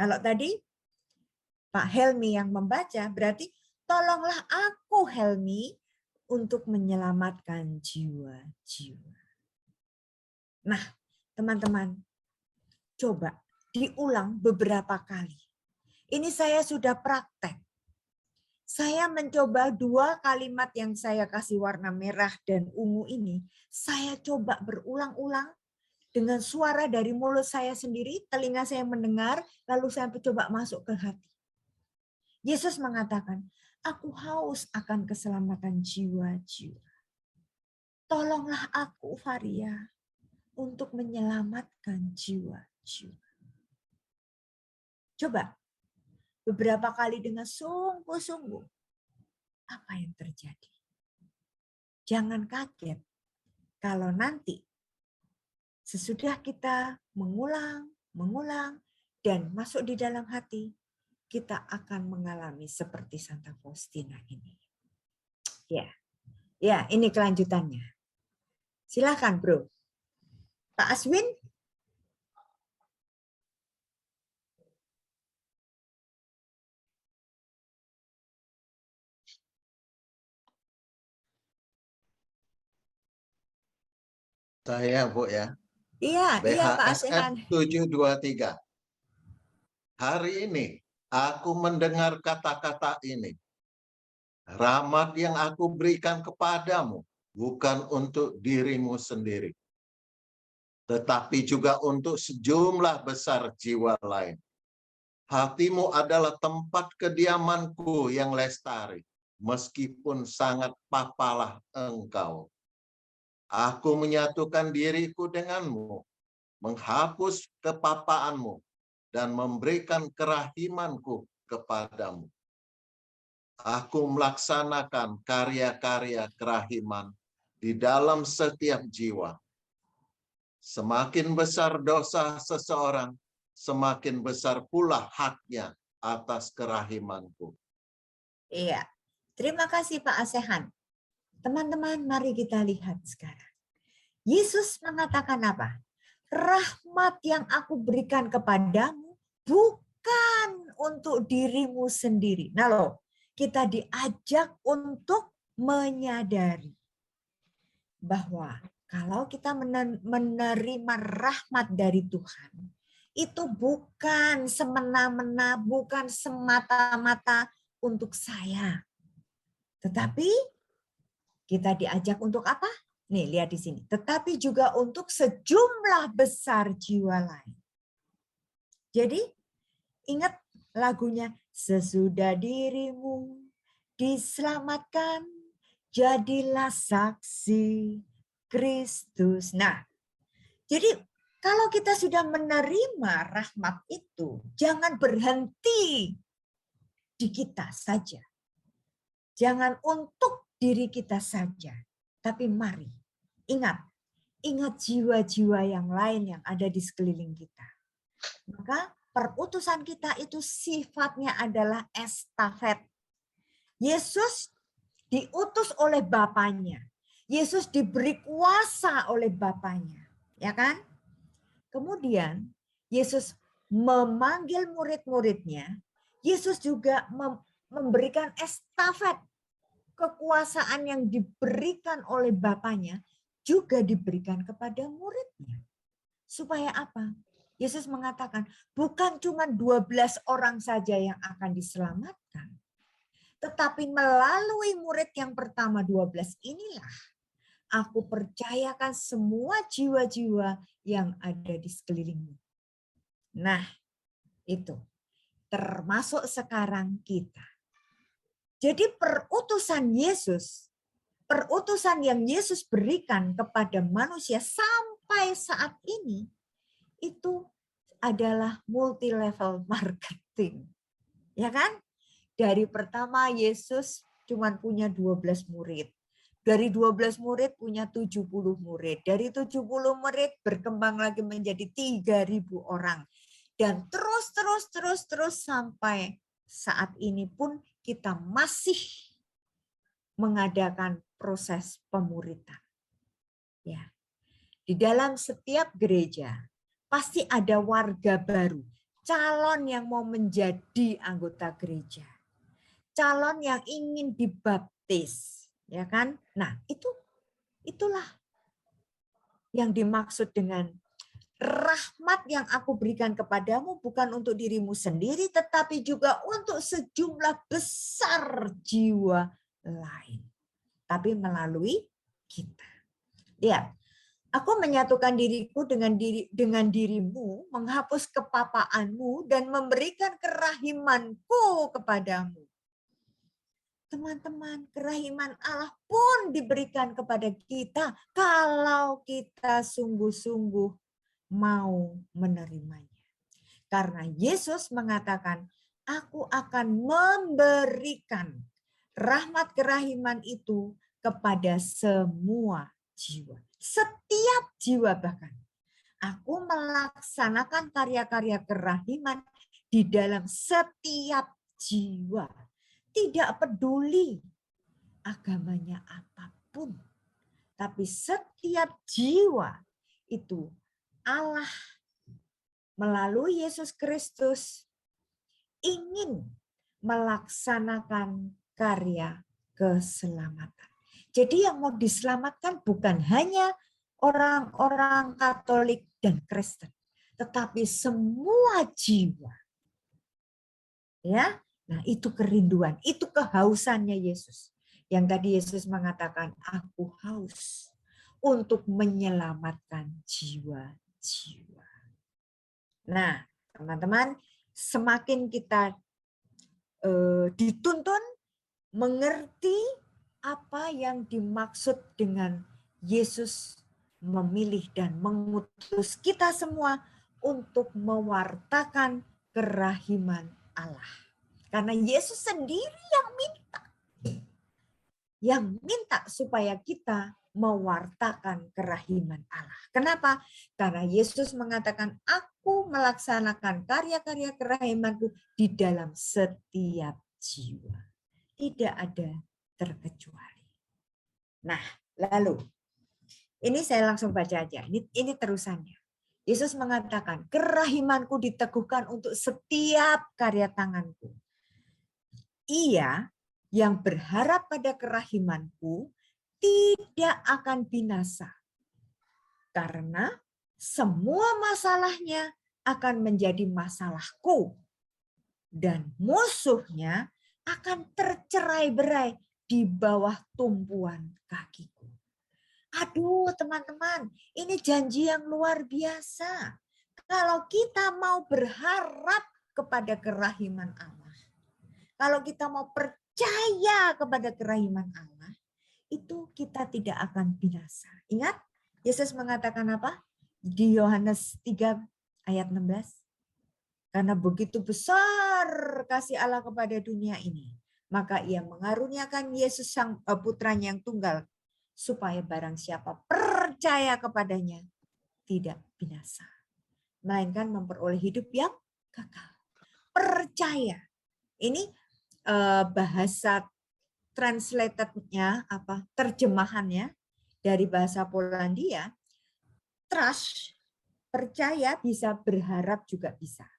Kalau tadi Pak Helmi yang membaca, berarti tolonglah aku, Helmi, untuk menyelamatkan jiwa-jiwa. Nah, teman-teman, coba diulang beberapa kali. Ini saya sudah praktek. Saya mencoba 2 kalimat yang saya kasih warna merah dan ungu ini. Saya coba berulang-ulang dengan suara dari mulut saya sendiri, telinga saya mendengar, lalu saya coba masuk ke hati. Yesus mengatakan, aku haus akan keselamatan jiwa-jiwa. Tolonglah aku, Varia, untuk menyelamatkan jiwa-jiwa. Coba, beberapa kali dengan sungguh-sungguh, apa yang terjadi? Jangan kaget kalau nanti sesudah kita mengulang, dan masuk di dalam hati, kita akan mengalami seperti Santa Faustina ini. Ya, ini kelanjutannya. Silakan, Bro. Pak Aswin. Saya, Bu, ya. Iya, Pak Asehan. BHSF 723. Hari ini aku mendengar kata-kata ini. Rahmat yang aku berikan kepadamu bukan untuk dirimu sendiri, tetapi juga untuk sejumlah besar jiwa lain. Hatimu adalah tempat kediamanku yang lestari, meskipun sangat papalah engkau. Aku menyatukan diriku denganmu, menghapus kepapaanmu, dan memberikan kerahimanku kepadamu. Aku melaksanakan karya-karya kerahiman di dalam setiap jiwa. Semakin besar dosa seseorang, semakin besar pula haknya atas kerahimanku. Iya, terima kasih Pak Asehan. Teman-teman, mari kita lihat sekarang. Yesus mengatakan apa? Rahmat yang aku berikan kepadamu bukan untuk dirimu sendiri. Nah loh, kita diajak untuk menyadari bahwa kalau kita menerima rahmat dari Tuhan, itu bukan semena-mena, bukan semata-mata untuk saya. Tetapi kita diajak untuk apa? Nih, lihat di sini. Tetapi juga untuk sejumlah besar jiwa lain. Jadi, ingat lagunya, sesudah dirimu diselamatkan, jadilah saksi Kristus. Nah, jadi kalau kita sudah menerima rahmat itu, jangan berhenti di kita saja. Jangan untuk diri kita saja, tapi mari ingat jiwa-jiwa yang lain yang ada di sekeliling kita. Maka perutusan kita itu sifatnya adalah estafet. Yesus diutus oleh Bapaknya. Yesus diberi kuasa oleh Bapaknya, ya kan? Kemudian Yesus memanggil murid-muridnya. Yesus juga memberikan estafet. Kekuasaan yang diberikan oleh Bapaknya juga diberikan kepada muridnya. Supaya apa? Yesus mengatakan, bukan cuma 12 orang saja yang akan diselamatkan. Tetapi melalui murid yang pertama 12 inilah aku percayakan semua jiwa-jiwa yang ada di sekelilingmu. Nah, itu termasuk sekarang kita. Jadi perutusan Yesus, perutusan yang Yesus berikan kepada manusia sampai saat ini, itu adalah multi level marketing. Ya kan? Dari pertama Yesus cuma punya 12 murid. Dari 12 murid punya 70 murid. Dari 70 murid berkembang lagi menjadi 3.000 orang. Dan terus sampai saat ini pun kita masih mengadakan proses pemuritan. Ya. Di dalam setiap gereja pasti ada warga baru, calon yang mau menjadi anggota gereja. Calon yang ingin dibaptis, ya kan? Nah, itulah yang dimaksud dengan rahmat yang aku berikan kepadamu bukan untuk dirimu sendiri, tetapi juga untuk sejumlah besar jiwa lain. Tapi melalui kita. Ya, aku menyatukan diriku dengan dirimu, menghapus kepapaanmu dan memberikan kerahimanku kepadamu. Teman-teman, kerahiman Allah pun diberikan kepada kita kalau kita sungguh-sungguh mau menerimanya. Karena Yesus mengatakan, aku akan memberikan rahmat kerahiman itu kepada semua jiwa. Setiap jiwa bahkan. Aku melaksanakan karya-karya kerahiman di dalam setiap jiwa. Tidak peduli agamanya apapun. Tapi setiap jiwa itu Allah melalui Yesus Kristus ingin melaksanakan karya keselamatan. Jadi yang mau diselamatkan bukan hanya orang-orang Katolik dan Kristen, tetapi semua jiwa. Ya. Nah, itu kerinduan, itu kehausannya Yesus. Yang tadi Yesus mengatakan, aku haus untuk menyelamatkan jiwa-jiwa. Nah, teman-teman, semakin kita dituntun mengerti apa yang dimaksud dengan Yesus memilih dan mengutus kita semua untuk mewartakan kerahiman Allah. Karena Yesus sendiri yang minta supaya kita mewartakan kerahiman Allah. Kenapa? Karena Yesus mengatakan, aku melaksanakan karya-karya kerahimanku di dalam setiap jiwa. Tidak ada terkecuali. Nah, lalu, ini saya langsung baca aja. Ini terusannya. Yesus mengatakan, kerahimanku diteguhkan untuk setiap karya tanganku. Ia yang berharap pada kerahimanku tidak akan binasa. Karena semua masalahnya akan menjadi masalahku. Dan musuhnya akan tercerai-berai di bawah tumpuan kakiku. Aduh teman-teman, ini janji yang luar biasa. Kalau kita mau berharap kepada kerahiman Allah, kalau kita mau percaya kepada kerahiman Allah, itu kita tidak akan binasa. Ingat, Yesus mengatakan apa? Di Yohanes 3 ayat 16. Karena begitu besar kasih Allah kepada dunia ini, maka ia mengaruniakan Yesus sang putranya yang tunggal, supaya barang siapa percaya kepadanya tidak binasa, melainkan memperoleh hidup yang kekal. Percaya. Ini bahasa translated-nya apa? Terjemahannya dari bahasa Polandia. Trust, percaya bisa, berharap juga bisa.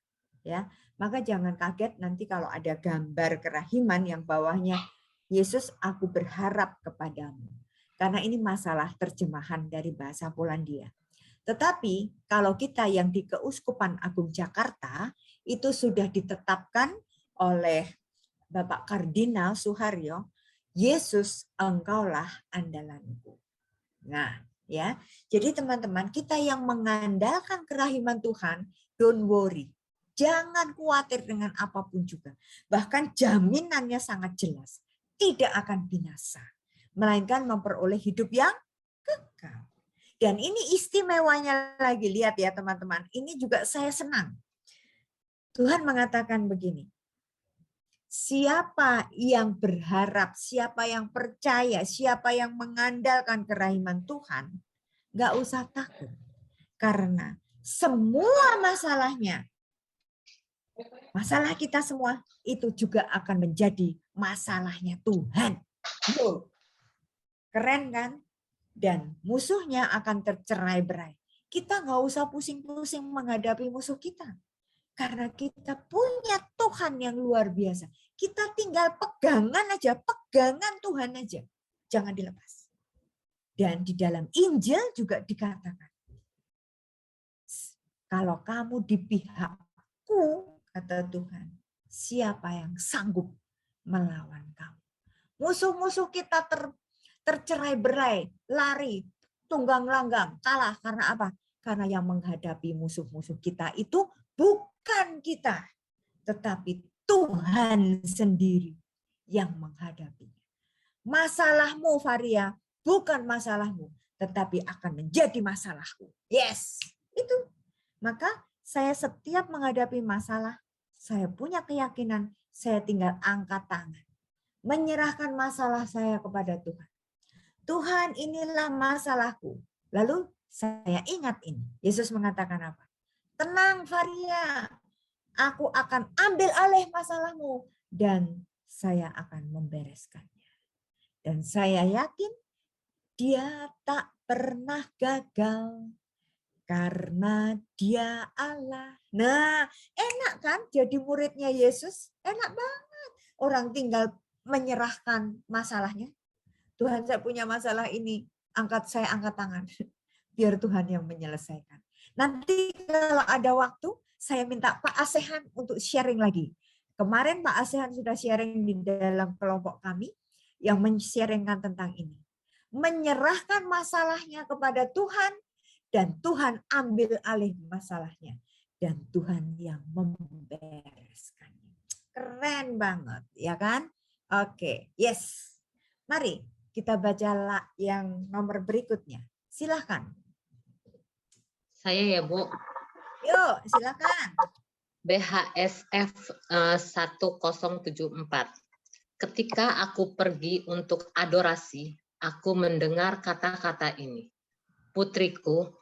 Ya, maka jangan kaget nanti kalau ada gambar kerahiman yang bawahnya Yesus, aku berharap kepadamu. Karena ini masalah terjemahan dari bahasa Polandia. Tetapi kalau kita yang di Keuskupan Agung Jakarta itu sudah ditetapkan oleh Bapak Kardinal Suharyo, Yesus engkaulah andalanku. Nah, ya. Jadi teman-teman, kita yang mengandalkan kerahiman Tuhan, don't worry. Jangan khawatir dengan apapun juga. Bahkan jaminannya sangat jelas. Tidak akan binasa. Melainkan memperoleh hidup yang kekal. Dan ini istimewanya lagi. Lihat ya teman-teman. Ini juga saya senang. Tuhan mengatakan begini. Siapa yang berharap, siapa yang percaya, siapa yang mengandalkan kerahiman Tuhan, nggak usah takut. Karena semua masalahnya, masalah kita semua itu juga akan menjadi masalahnya Tuhan. Keren kan? Dan musuhnya akan tercerai-berai. Kita nggak usah pusing-pusing menghadapi musuh kita. Karena kita punya Tuhan yang luar biasa. Kita tinggal pegangan aja, pegangan Tuhan aja. Jangan dilepas. Dan di dalam Injil juga dikatakan, kalau kamu di pihakku, kata Tuhan, siapa yang sanggup melawan kamu? Musuh-musuh kita tercerai-berai, lari, tunggang langgang, kalah. Karena apa? Karena yang menghadapi musuh-musuh kita itu bukan kita, tetapi Tuhan sendiri yang menghadapinya. Masalahmu, Varia, bukan masalahmu, tetapi akan menjadi masalahku. Yes, itu. Maka saya setiap menghadapi masalah, saya punya keyakinan, saya tinggal angkat tangan. Menyerahkan masalah saya kepada Tuhan. Tuhan, inilah masalahku. Lalu saya ingat ini. Yesus mengatakan apa? Tenang, Varia. Aku akan ambil alih masalahmu. Dan saya akan membereskannya. Dan saya yakin dia tak pernah gagal. Karena dia Allah. Nah, enak kan jadi muridnya Yesus? Enak banget. Orang tinggal menyerahkan masalahnya. Tuhan, saya punya masalah ini. Saya angkat tangan. Biar Tuhan yang menyelesaikan. Nanti kalau ada waktu, saya minta Pak Asehan untuk sharing lagi. Kemarin Pak Asehan sudah sharing di dalam kelompok kami yang men-sharingkan tentang ini. Menyerahkan masalahnya kepada Tuhan, dan Tuhan ambil alih masalahnya. Dan Tuhan yang membereskannya. Keren banget, ya kan? Oke, yes. Mari kita baca yang nomor berikutnya. Silakan. Saya ya, Bu. Yuk, silakan. BHSF 1074. Ketika aku pergi untuk adorasi, aku mendengar kata-kata ini. Putriku,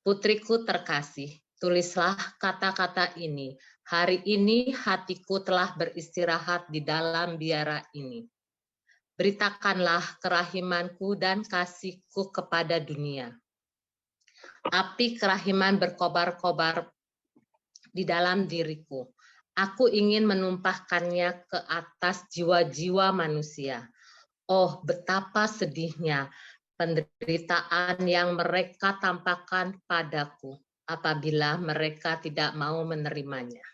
putriku terkasih, tulislah kata-kata ini. Hari ini hatiku telah beristirahat di dalam biara ini. Beritakanlah kerahimanku dan kasihku kepada dunia. Api kerahiman berkobar-kobar di dalam diriku. Aku ingin menumpahkannya ke atas jiwa-jiwa manusia. Oh, betapa sedihnya penderitaan yang mereka tampakkan padaku apabila mereka tidak mau menerimanya.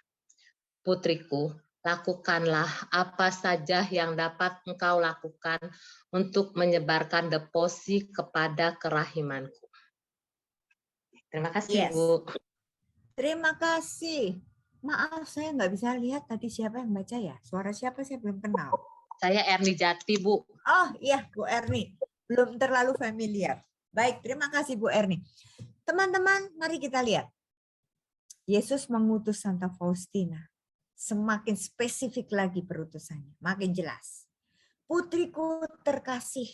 Putriku, lakukanlah apa saja yang dapat engkau lakukan untuk menyebarkan deposi kepada kerahimanku. Terima kasih, Bu. Terima kasih. Maaf, saya nggak bisa lihat tadi siapa yang baca ya. Suara siapa saya belum kenal. Saya Erni Jati, Bu. Oh iya, Bu Erni. belum terlalu familiar. Baik, terima kasih Bu Erni. Teman-teman, mari kita lihat. Yesus mengutus Santa Faustina. Semakin spesifik lagi perutusannya, makin jelas. Putriku terkasih,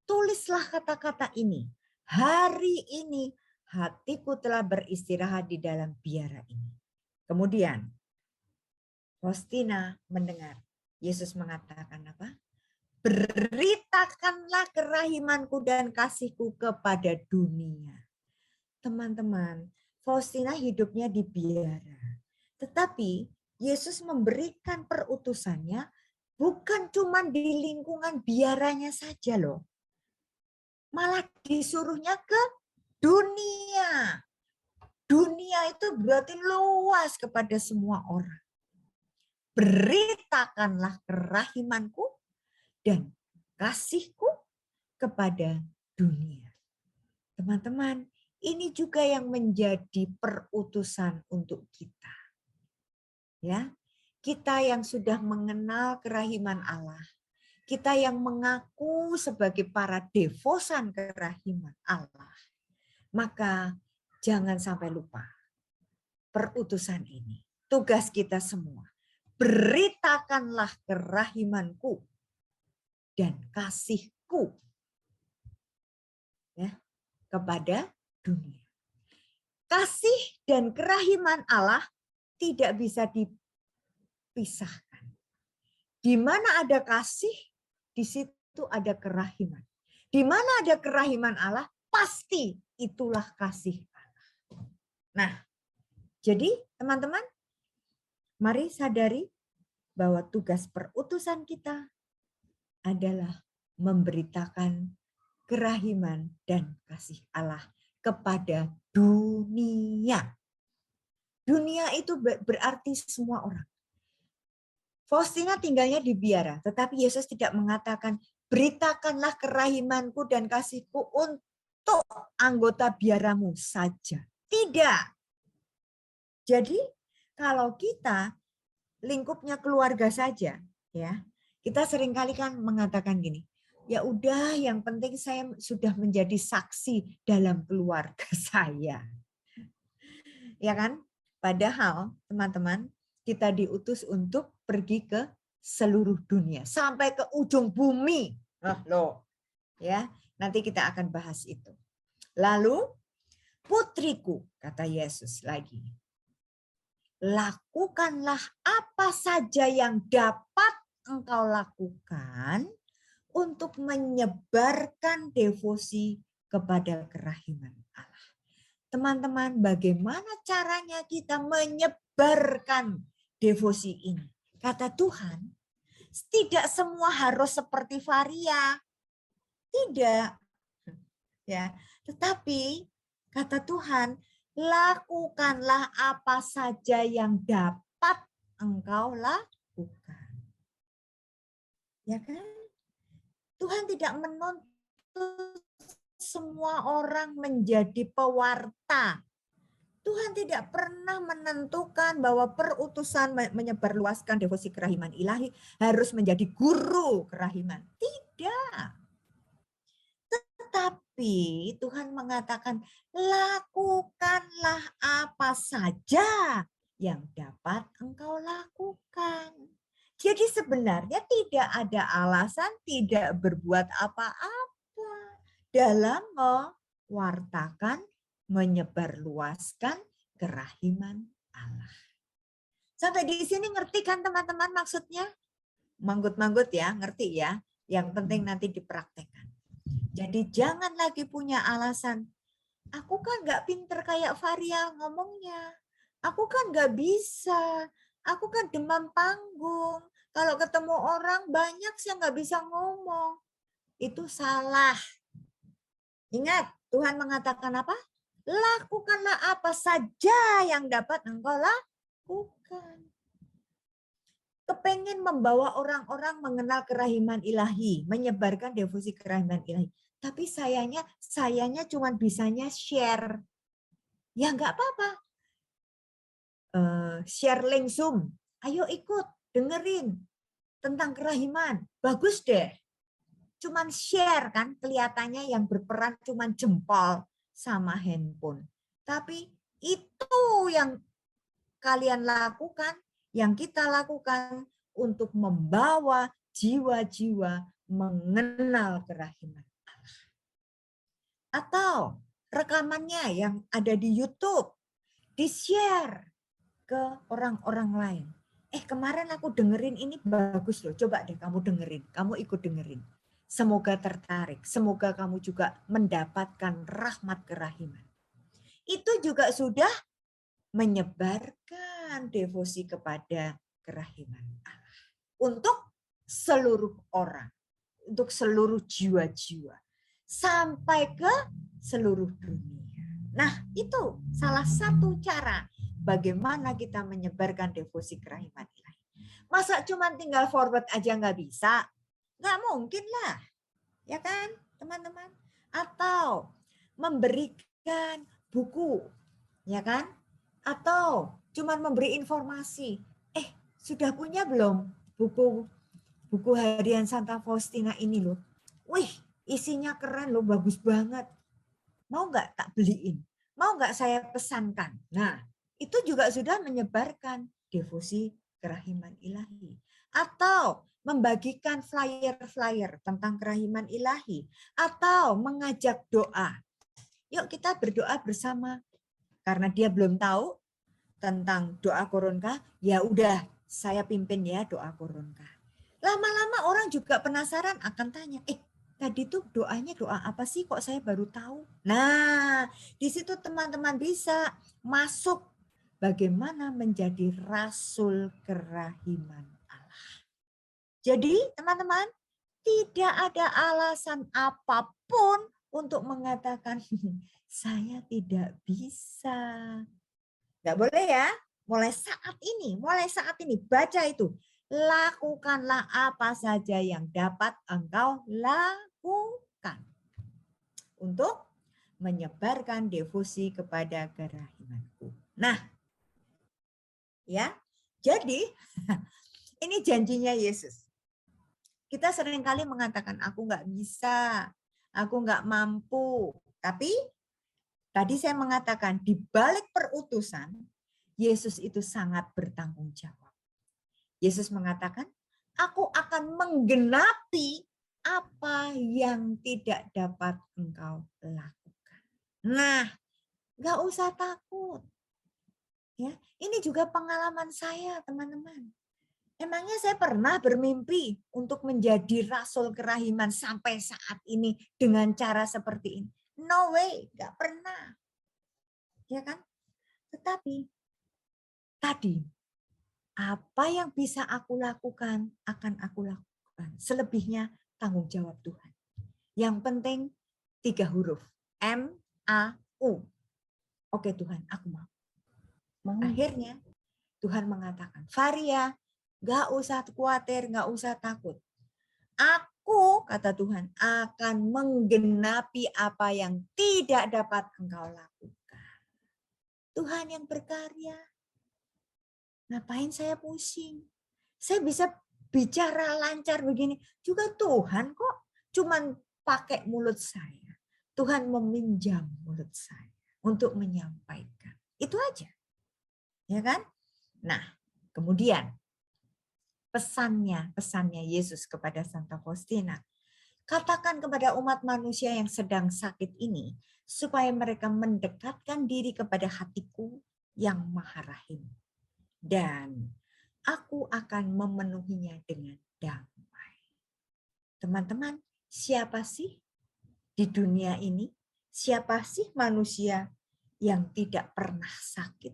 tulislah kata-kata ini. Hari ini hatiku telah beristirahat di dalam biara ini. Kemudian Faustina mendengar Yesus mengatakan apa? Beritakanlah kerahimanku dan kasihku kepada dunia. Teman-teman, Faustina hidupnya di biara. Tetapi Yesus memberikan perutusannya bukan cuma di lingkungan biaranya saja loh. Malah disuruhnya ke dunia. Dunia itu berarti luas kepada semua orang. Beritakanlah kerahimanku dan kasihku kepada dunia. Teman-teman, ini juga yang menjadi perutusan untuk kita. Ya, kita yang sudah mengenal kerahiman Allah, kita yang mengaku sebagai para devosan kerahiman Allah, maka jangan sampai lupa perutusan ini. Tugas kita semua, beritakanlah kerahimanku dan kasihku ya, kepada dunia. Kasih dan kerahiman Allah tidak bisa dipisahkan. Di mana ada kasih, di situ ada kerahiman. Di mana ada kerahiman Allah, pasti itulah kasih Allah. Nah, jadi teman-teman, mari sadari bahwa tugas perutusan kita adalah memberitakan kerahiman dan kasih Allah kepada dunia. Dunia itu berarti semua orang. Faustina tinggalnya di biara, tetapi Yesus tidak mengatakan, beritakanlah kerahimanku dan kasihku untuk anggota biaramu saja. Tidak. Jadi kalau kita lingkupnya keluarga saja, ya, kita seringkali kan mengatakan gini, ya udah yang penting saya sudah menjadi saksi dalam keluarga saya. Ya kan? Padahal teman-teman, kita diutus untuk pergi ke seluruh dunia sampai ke ujung bumi. Loh, ya, nanti kita akan bahas itu. Lalu, putriku, kata Yesus lagi, lakukanlah apa saja yang dapat engkau lakukan untuk menyebarkan devosi kepada kerahiman Allah. Teman-teman, bagaimana caranya kita menyebarkan devosi ini? Kata Tuhan, tidak semua harus seperti Varia. Tidak. Ya, tetapi kata Tuhan, lakukanlah apa saja yang dapat engkau lakukan. Ya kan? Tuhan tidak menuntut semua orang menjadi pewarta. Tuhan tidak pernah menentukan bahwa perutusan menyebarluaskan devosi kerahiman ilahi harus menjadi guru kerahiman. Tidak. Tetapi Tuhan mengatakan, lakukanlah apa saja yang dapat engkau lakukan. Jadi sebenarnya tidak ada alasan tidak berbuat apa-apa dalam mewartakan, menyebarluaskan kerahiman Allah. Sampai di sini ngerti kan teman-teman maksudnya? Manggut-manggut ya, ngerti ya. Yang penting nanti dipraktekkan. Jadi jangan lagi punya alasan, aku kan nggak pinter kayak Varia ngomongnya. Aku kan nggak bisa. Aku kan demam panggung. Kalau ketemu orang banyak sih nggak bisa ngomong. Itu salah. Ingat, Tuhan mengatakan apa? Lakukanlah apa saja yang dapat engkau lakukan. Kepengen membawa orang-orang mengenal kerahiman ilahi, menyebarkan devosi kerahiman ilahi. Tapi sayanya cuma bisanya share. Ya nggak apa-apa. Share link Zoom. Ayo ikut, dengerin tentang kerahiman. Bagus deh. cuman share kan, kelihatannya yang berperan cuman jempol sama handphone. Tapi itu yang kalian lakukan, yang kita lakukan untuk membawa jiwa-jiwa mengenal kerahiman Allah. Atau rekamannya yang ada di YouTube, di-share ke orang-orang lain. Kemarin aku dengerin ini bagus loh, coba deh kamu dengerin, kamu ikut dengerin. Semoga tertarik, semoga kamu juga mendapatkan rahmat kerahiman. Itu juga sudah menyebarkan devosi kepada kerahiman Allah. Untuk seluruh orang, untuk seluruh jiwa-jiwa, sampai ke seluruh dunia. Nah, itu salah satu cara bagaimana kita menyebarkan devosi kerahiman ilahi. Masa cuma tinggal forward aja nggak bisa? Nggak mungkin lah, ya kan teman-teman? Atau memberikan buku, ya kan? Atau cuma memberi informasi. Sudah punya belum buku harian Santa Faustina ini loh? Wih, isinya keren loh, bagus banget. Mau nggak tak beliin? Mau nggak saya pesankan? Nah, itu juga sudah menyebarkan devosi kerahiman ilahi. Atau membagikan flyer-flyer tentang kerahiman ilahi. Atau mengajak doa. Yuk kita berdoa bersama. Karena dia belum tahu tentang doa koronka, ya udah saya pimpin ya doa koronka. Lama-lama orang juga penasaran akan tanya, tadi tuh doanya doa apa sih kok saya baru tahu? Nah, di situ teman-teman bisa masuk bagaimana menjadi rasul kerahiman Allah. Jadi teman-teman, tidak ada alasan apapun untuk mengatakan saya tidak bisa. Nggak boleh ya. Mulai saat ini baca itu. Lakukanlah apa saja yang dapat engkau lakukan untuk menyebarkan devosi kepada kerahimanku. Nah, ya, jadi ini janjinya Yesus. Kita seringkali mengatakan, aku nggak bisa, aku nggak mampu. Tapi tadi saya mengatakan, di balik perutusan, Yesus itu sangat bertanggung jawab. Yesus mengatakan, aku akan menggenapi apa yang tidak dapat engkau lakukan. Nah, nggak usah takut. Ya, ini juga pengalaman saya, teman-teman. Emangnya saya pernah bermimpi untuk menjadi rasul kerahiman sampai saat ini dengan cara seperti ini? No way, nggak pernah. Ya kan? Tetapi tadi, apa yang bisa aku lakukan, akan aku lakukan. Selebihnya tanggung jawab Tuhan. Yang penting 3 huruf. M-A-U. Oke Tuhan, aku mau. Akhirnya Tuhan mengatakan, Varia, gak usah khawatir, gak usah takut. Aku, kata Tuhan, akan menggenapi apa yang tidak dapat engkau lakukan. Tuhan yang berkarya. Ngapain saya pusing? Saya bisa bicara lancar begini. Juga Tuhan kok cuman pakai mulut saya. Tuhan meminjam mulut saya untuk menyampaikan. Itu aja. Ya kan? Nah, kemudian pesannya Yesus kepada Santa Faustina. Katakan kepada umat manusia yang sedang sakit ini, supaya mereka mendekatkan diri kepada hatiku yang maha rahim. Dan aku akan memenuhinya dengan damai. Teman-teman, siapa sih di dunia ini? Siapa sih manusia yang tidak pernah sakit?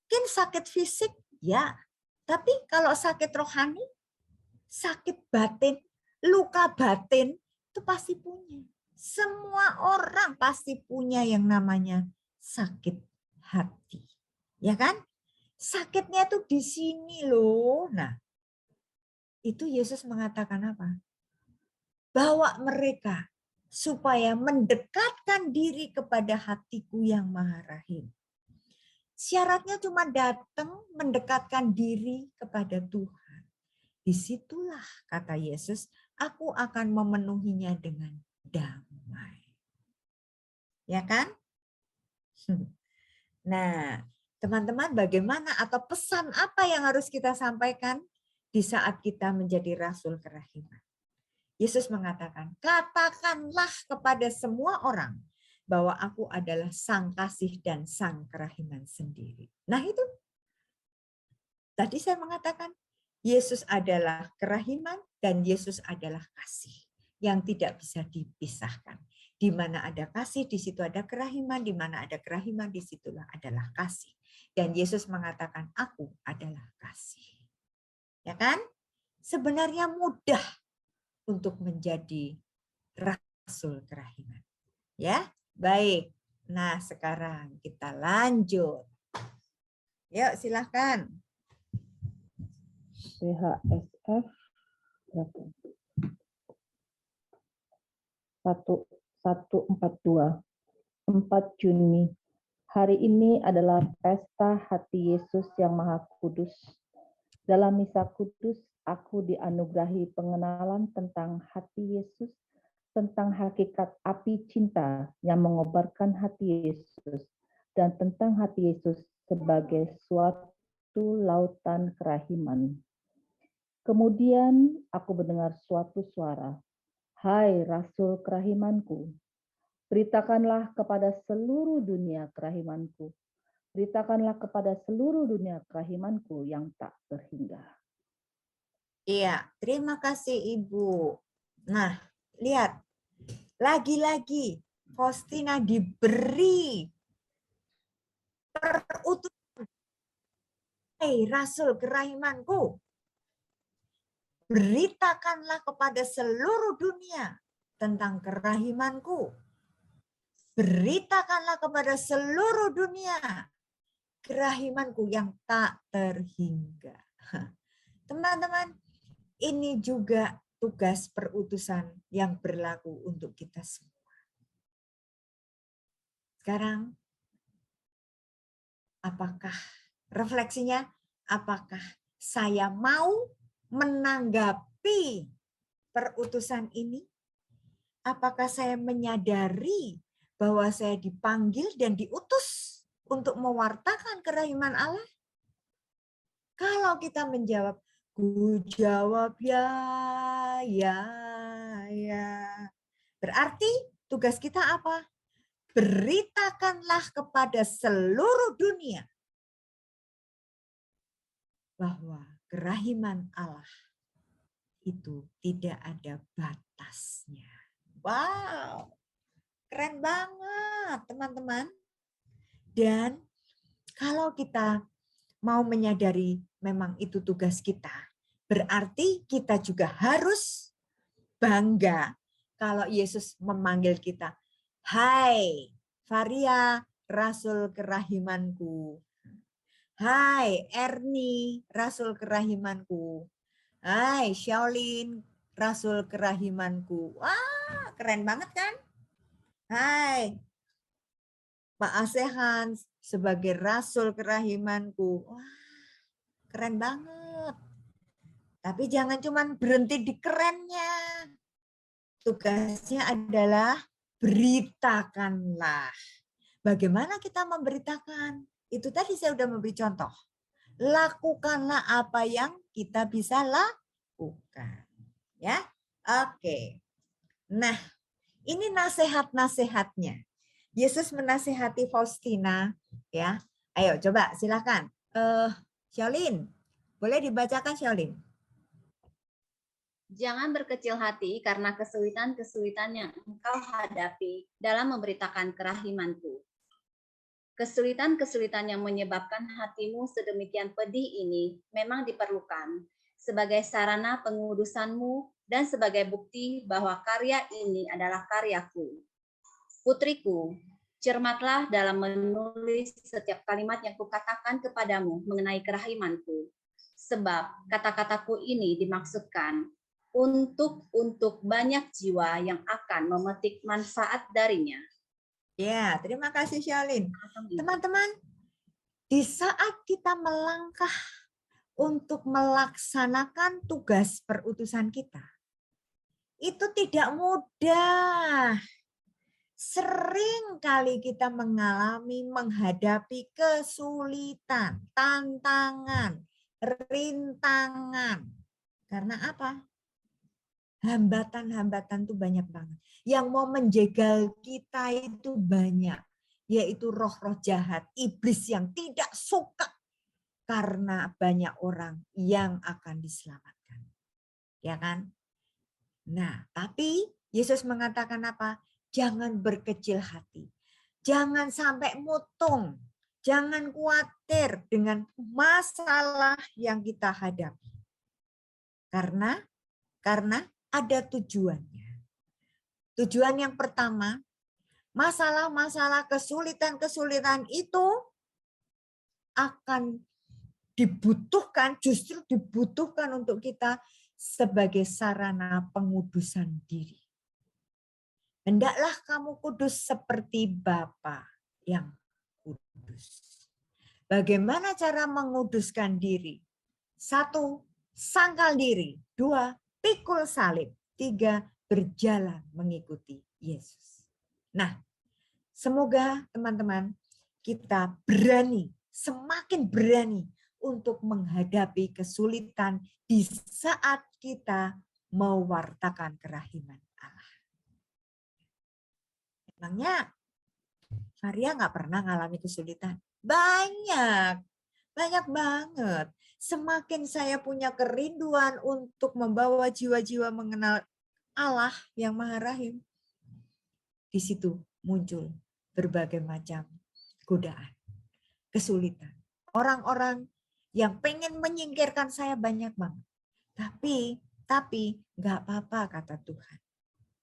Mungkin sakit fisik, ya. Tapi kalau sakit rohani, sakit batin, luka batin, itu pasti punya. Semua orang pasti punya yang namanya sakit hati. Ya kan? Sakitnya tuh di sini loh. Nah, itu Yesus mengatakan apa? Bawa mereka supaya mendekatkan diri kepada hatiku yang maha rahim. Syaratnya cuma datang mendekatkan diri kepada Tuhan. disitulah kata Yesus, aku akan memenuhinya dengan damai. Ya kan? Nah, teman-teman, bagaimana atau pesan apa yang harus kita sampaikan di saat kita menjadi rasul kerahiman? Yesus mengatakan, katakanlah kepada semua orang bahwa aku adalah sang kasih dan sang kerahiman sendiri. Nah itu, tadi saya mengatakan, Yesus adalah kerahiman dan Yesus adalah kasih yang tidak bisa dipisahkan. Di mana ada kasih, di situ ada kerahiman. Di mana ada kerahiman, di situlah adalah kasih. Dan Yesus mengatakan, aku adalah kasih. Ya kan? Sebenarnya mudah untuk menjadi rasul kerahiman. Ya, baik. Nah, sekarang kita lanjut. Yuk, silahkan. BHSF 1142 4 Juni. Hari ini adalah pesta hati Yesus yang Maha Kudus. Dalam misa kudus, aku dianugerahi pengenalan tentang hati Yesus, tentang hakikat api cinta yang mengobarkan hati Yesus, dan tentang hati Yesus sebagai suatu lautan kerahiman. Kemudian aku mendengar suatu suara, "Hai Rasul kerahimanku, beritakanlah kepada seluruh dunia kerahimanku. Beritakanlah kepada seluruh dunia kerahimanku yang tak terhingga." Iya, terima kasih Ibu. Nah, lihat. Lagi-lagi Faustina diberi perutusan. Hai Rasul kerahimanku, beritakanlah kepada seluruh dunia tentang kerahimanku. Beritakanlah kepada seluruh dunia kerahimanku yang tak terhingga. Teman-teman, ini juga tugas perutusan yang berlaku untuk kita semua. Sekarang, apakah refleksinya? Apakah saya mau menanggapi perutusan ini? Apakah saya menyadari bahwa saya dipanggil dan diutus untuk mewartakan kerahiman Allah? Kalau kita menjawab, ku jawab ya. Berarti tugas kita apa? Beritakanlah kepada seluruh dunia bahwa kerahiman Allah itu tidak ada batasnya. Wow, keren banget teman-teman. Dan kalau kita mau menyadari memang itu tugas kita, berarti kita juga harus bangga kalau Yesus memanggil kita, "Hai Varia, Rasul kerahimanku. Hai Erni, Rasul kerahimanku. Hai Shaolin, Rasul kerahimanku." Wah, keren banget kan? Hai Pak Asehan sebagai Rasul kerahimanku. Wah, keren banget. Tapi jangan cuma berhenti di kerennya. Tugasnya adalah beritakanlah. Bagaimana kita memberitakan? Itu tadi saya sudah memberi contoh. Lakukanlah apa yang kita bisa lakukan. Ya, oke. Nah, ini nasihat-nasihatnya. Yesus menasihati Faustina, ya. Ayo coba silakan. Shaolin, boleh dibacakan Shaolin? Jangan berkecil hati karena kesulitan-kesulitan yang engkau hadapi dalam memberitakan kerahimanku. Kesulitan-kesulitan yang menyebabkan hatimu sedemikian pedih ini memang diperlukan sebagai sarana pengudusanmu dan sebagai bukti bahwa karya ini adalah karyaku. Putriku, cermatlah dalam menulis setiap kalimat yang kukatakan kepadamu mengenai kerahimanku, sebab kata-kataku ini dimaksudkan untuk banyak jiwa yang akan memetik manfaat darinya. Ya, terima kasih Shaolin. Teman-teman, di saat kita melangkah untuk melaksanakan tugas perutusan kita. Itu tidak mudah. Sering kali kita menghadapi kesulitan, tantangan, rintangan. Karena apa? Hambatan-hambatan itu banyak banget. Yang mau menjegal kita itu banyak. Yaitu roh-roh jahat, iblis yang tidak suka karena banyak orang yang akan diselamatkan. Ya kan? Nah, tapi Yesus mengatakan apa? Jangan berkecil hati. Jangan sampai mutung. Jangan khawatir dengan masalah yang kita hadapi. Karena ada tujuannya. Tujuan yang pertama, masalah-masalah kesulitan-kesulitan itu akan dibutuhkan, justru dibutuhkan untuk kita sebagai sarana pengudusan diri. Hendaklah kamu kudus seperti Bapa yang kudus. Bagaimana cara menguduskan diri? 1, sangkal diri. 2, pikul salib. 3, berjalan mengikuti Yesus. Nah, semoga teman-teman kita berani, semakin berani untuk menghadapi kesulitan di saat kita mewartakan kerahiman Allah. Emangnya Maria nggak pernah ngalami kesulitan? Banyak banget. Semakin saya punya kerinduan untuk membawa jiwa-jiwa mengenal Allah yang Maha Rahim, di situ muncul berbagai macam godaan, kesulitan. Orang-orang yang pengen menyingkirkan saya banyak banget. Tapi nggak apa-apa kata Tuhan.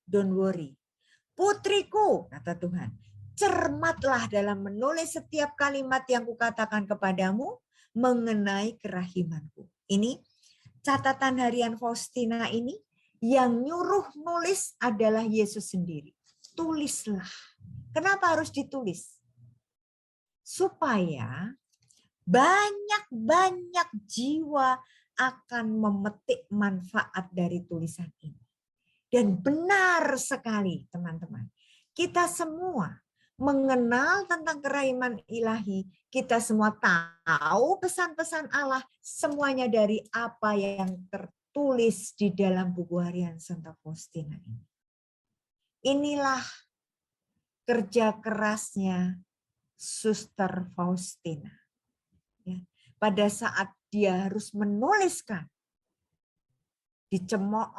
Don't worry. Putriku, kata Tuhan, cermatlah dalam menulis setiap kalimat yang kukatakan kepadamu mengenai kerahimanku. Ini catatan harian Faustina ini yang nyuruh nulis adalah Yesus sendiri. Tulislah. Kenapa harus ditulis? Supaya banyak jiwa akan memetik manfaat dari tulisan ini. Dan benar sekali teman-teman. Kita semua mengenal tentang kerahiman ilahi. Kita semua tahu pesan-pesan Allah. Semuanya dari apa yang tertulis di dalam buku harian Santa Faustina ini. Inilah kerja kerasnya Suster Faustina. Ya, pada saat dia harus menuliskan, dicemooh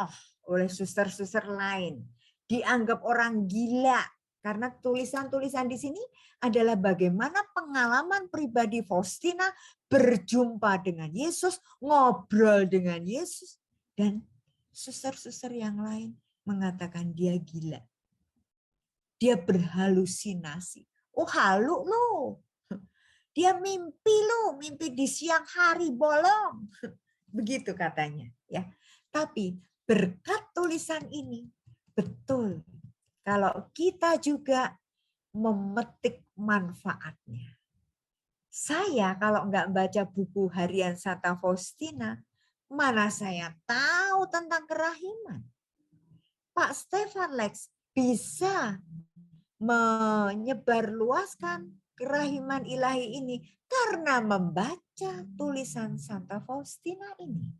oleh suster-suster lain, dianggap orang gila karena tulisan-tulisan di sini adalah bagaimana pengalaman pribadi Faustina berjumpa dengan Yesus, ngobrol dengan Yesus, dan suster-suster yang lain mengatakan dia gila. Dia berhalusinasi. Oh, halu lo. Dia mimpi lo, mimpi di siang hari bolong. Begitu katanya, ya. Tapi berkat tulisan ini, betul, kalau kita juga memetik manfaatnya. Saya kalau nggak baca buku harian Santa Faustina, mana saya tahu tentang kerahiman. Pak Stefan Lex bisa menyebarluaskan kerahiman ilahi ini karena membaca tulisan Santa Faustina ini.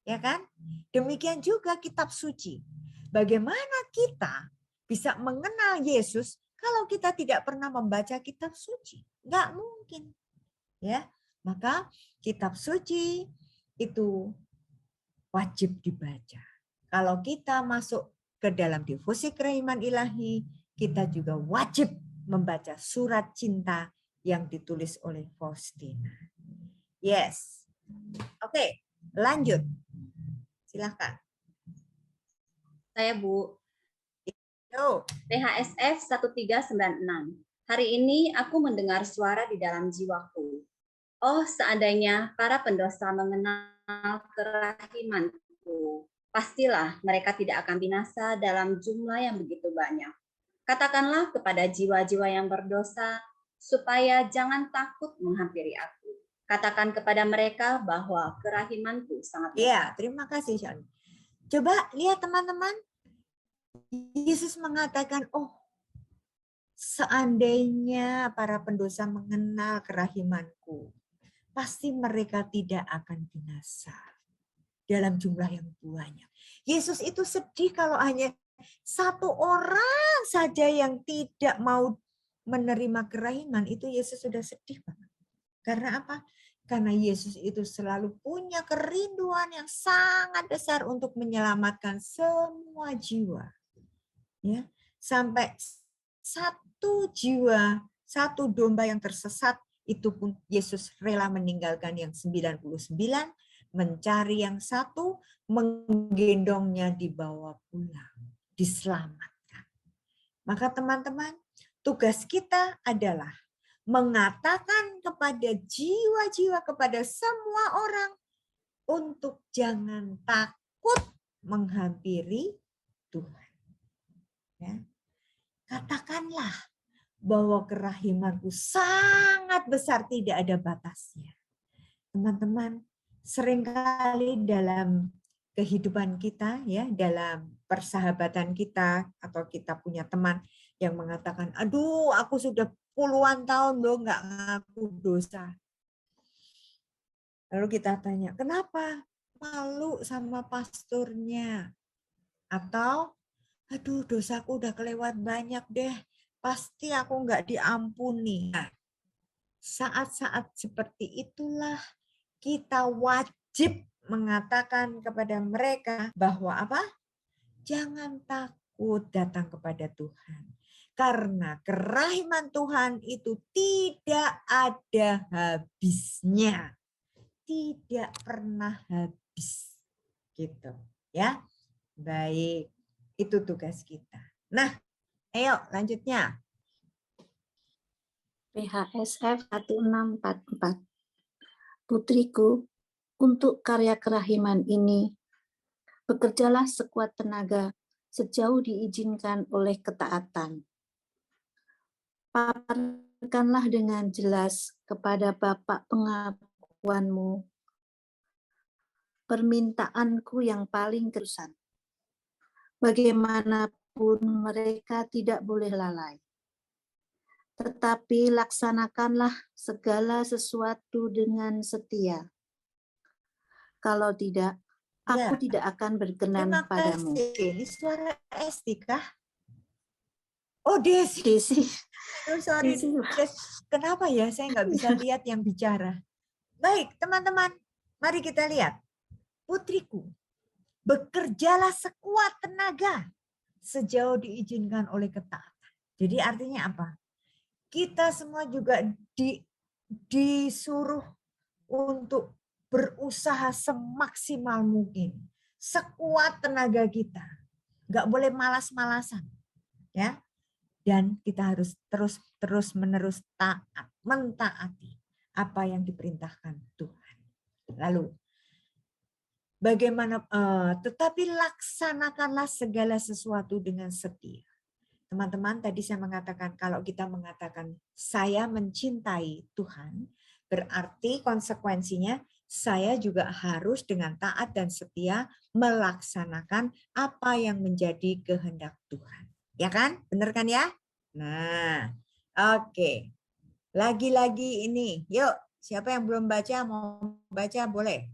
Ya kan? Demikian juga kitab suci. Bagaimana kita bisa mengenal Yesus kalau kita tidak pernah membaca kitab suci? Nggak mungkin. Ya, maka kitab suci itu wajib dibaca. Kalau kita masuk ke dalam difusi kerahiman ilahi, kita juga wajib membaca surat cinta yang ditulis oleh Faustina. Yes. Oke, lanjut. Silahkan. Saya Bu. Yo. PHSF 1396. Hari ini aku mendengar suara di dalam jiwaku. Oh, seandainya para pendosa mengenal kerahimanku, pastilah mereka tidak akan binasa dalam jumlah yang begitu banyak. Katakanlah kepada jiwa-jiwa yang berdosa, supaya jangan takut menghampiri aku. Katakan kepada mereka bahwa kerahimanku sangat besar. Ya, terima kasih, Sean. Coba lihat teman-teman. Yesus mengatakan, oh, seandainya para pendosa mengenal kerahimanku, pasti mereka tidak akan binasa dalam jumlah yang banyak. Yesus itu sedih kalau hanya satu orang saja yang tidak mau menerima kerahiman, itu Yesus sudah sedih banget. Karena apa? Karena Yesus itu selalu punya kerinduan yang sangat besar untuk menyelamatkan semua jiwa. Ya, sampai satu jiwa, satu domba yang tersesat, itu pun Yesus rela meninggalkan yang 99, mencari yang satu, menggendongnya dibawa pulang, diselamatkan. Maka teman-teman, tugas kita adalah mengatakan kepada jiwa-jiwa, kepada semua orang, untuk jangan takut menghampiri Tuhan. Ya. Katakanlah bahwa kerahimanku sangat besar, tidak ada batasnya. Teman-teman, seringkali dalam kehidupan kita, ya, dalam persahabatan kita, atau kita punya teman yang mengatakan, aduh, aku sudah puluhan tahun loh nggak ngaku dosa. Lalu kita tanya, kenapa? Malu sama pastornya. Atau, aduh, dosaku udah kelewat banyak deh, pasti aku nggak diampuni. Nah, saat-saat seperti itulah kita wajib mengatakan kepada mereka bahwa apa? Jangan takut datang kepada Tuhan. Karena kerahiman Tuhan itu tidak ada habisnya. Tidak pernah habis. Gitu, ya. Baik, itu tugas kita. Nah, ayo lanjutnya. PHSF 1644. Putriku, untuk karya kerahiman ini, bekerjalah sekuat tenaga sejauh diizinkan oleh ketaatan. Paparkanlah dengan jelas kepada Bapak pengakuanmu permintaanku yang paling terusan. Bagaimanapun mereka tidak boleh lalai. Tetapi laksanakanlah segala sesuatu dengan setia. Kalau tidak, aku tidak akan berkenan padamu. Ini suara Esti kah? Oh, Desi. Oh, sorry. Kenapa ya saya nggak bisa lihat yang bicara? Baik, teman-teman. Mari kita lihat. Putriku, bekerjalah sekuat tenaga sejauh diizinkan oleh ketaatan. Jadi artinya apa? Kita semua juga disuruh untuk berusaha semaksimal mungkin. Sekuat tenaga kita. Nggak boleh malas-malasan. Ya. Dan kita harus terus-menerus taat, mentaati apa yang diperintahkan Tuhan. Lalu, bagaimana? Tetapi laksanakanlah segala sesuatu dengan setia. Teman-teman, tadi saya mengatakan kalau kita mengatakan saya mencintai Tuhan, berarti konsekuensinya saya juga harus dengan taat dan setia melaksanakan apa yang menjadi kehendak Tuhan. Ya kan? Benar kan ya? Nah, oke. Lagi-lagi ini, yuk. Siapa yang belum baca, mau baca boleh.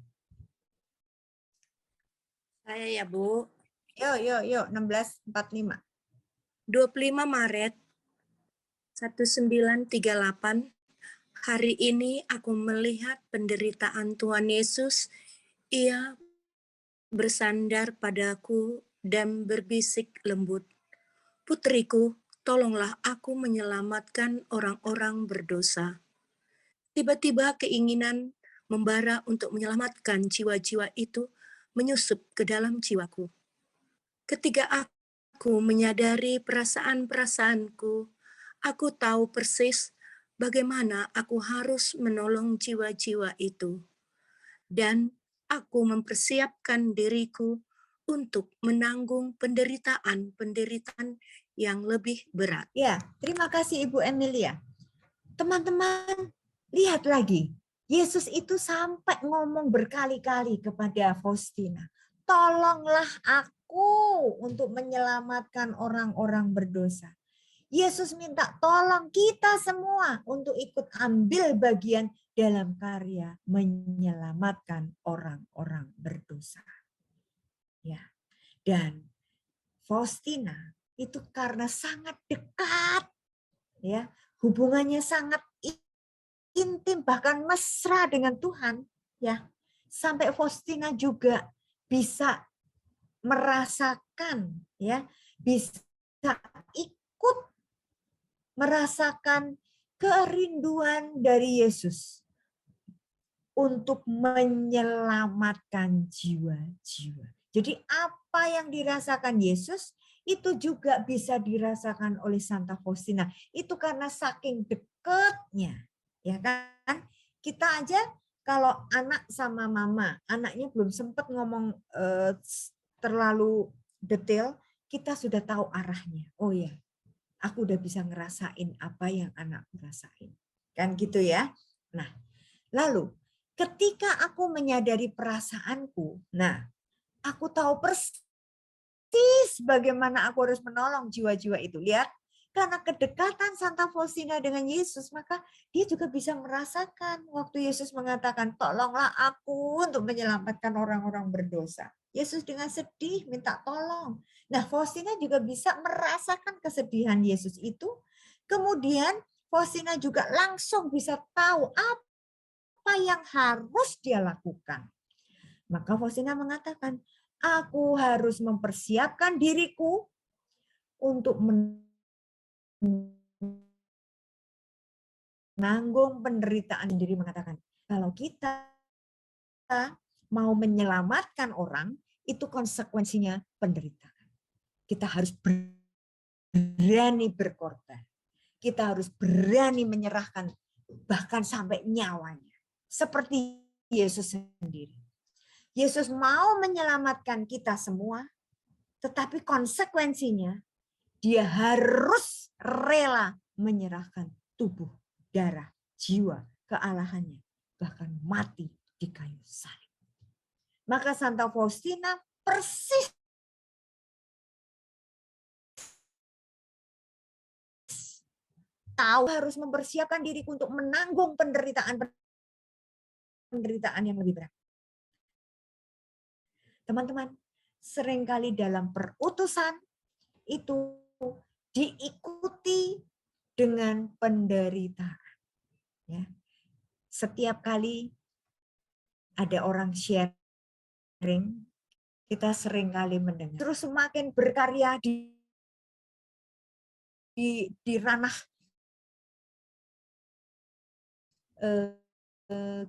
Saya ya, Bu. Yuk, 1645. 25 Maret 1938, hari ini aku melihat penderitaan Tuhan Yesus. Ia bersandar padaku dan berbisik lembut, "Putriku, tolonglah aku menyelamatkan orang-orang berdosa." Tiba-tiba keinginan membara untuk menyelamatkan jiwa-jiwa itu menyusup ke dalam jiwaku. Ketika aku menyadari perasaan-perasaanku, aku tahu persis bagaimana aku harus menolong jiwa-jiwa itu. Dan aku mempersiapkan diriku untuk menanggung penderitaan yang lebih berat. Ya, terima kasih Ibu Emilia. Teman-teman, lihat lagi. Yesus itu sampai ngomong berkali-kali kepada Faustina, tolonglah aku untuk menyelamatkan orang-orang berdosa. Yesus minta tolong kita semua untuk ikut ambil bagian dalam karya menyelamatkan orang-orang berdosa. Ya. Dan Faustina itu karena sangat dekat, ya, hubungannya sangat intim bahkan mesra dengan Tuhan, ya. Sampai Faustina juga bisa merasakan, ya, bisa ikut merasakan kerinduan dari Yesus untuk menyelamatkan jiwa-jiwa. Jadi apa yang dirasakan Yesus itu juga bisa dirasakan oleh Santa Faustina. Itu karena saking dekatnya, ya kan? Kita aja kalau anak sama mama, anaknya belum sempat ngomong terlalu detail, kita sudah tahu arahnya. Oh ya, aku udah bisa ngerasain apa yang anakku rasain. Kan gitu ya. Nah, lalu ketika aku menyadari perasaanku, nah, aku tahu persis bagaimana aku harus menolong jiwa-jiwa itu. Lihat, karena kedekatan Santa Faustina dengan Yesus, maka dia juga bisa merasakan waktu Yesus mengatakan, tolonglah aku untuk menyelamatkan orang-orang berdosa. Yesus dengan sedih minta tolong. Nah, Faustina juga bisa merasakan kesedihan Yesus itu. Kemudian Faustina juga langsung bisa tahu apa yang harus dia lakukan. Maka Faustina mengatakan, aku harus mempersiapkan diriku untuk menanggung penderitaan sendiri. Mengatakan, kalau kita mau menyelamatkan orang, itu konsekuensinya penderitaan. Kita harus berani berkorban. Kita harus berani menyerahkan bahkan sampai nyawanya. Seperti Yesus sendiri. Yesus mau menyelamatkan kita semua, tetapi konsekuensinya dia harus rela menyerahkan tubuh, darah, jiwa, kealahannya, bahkan mati di kayu salib. Maka Santa Faustina persis tahu harus mempersiapkan diriku untuk menanggung penderitaan yang lebih berat. Teman-teman, seringkali dalam perutusan itu diikuti dengan penderitaan. Ya. Setiap kali ada orang sharing, kita seringkali mendengar. Terus semakin berkarya di ranah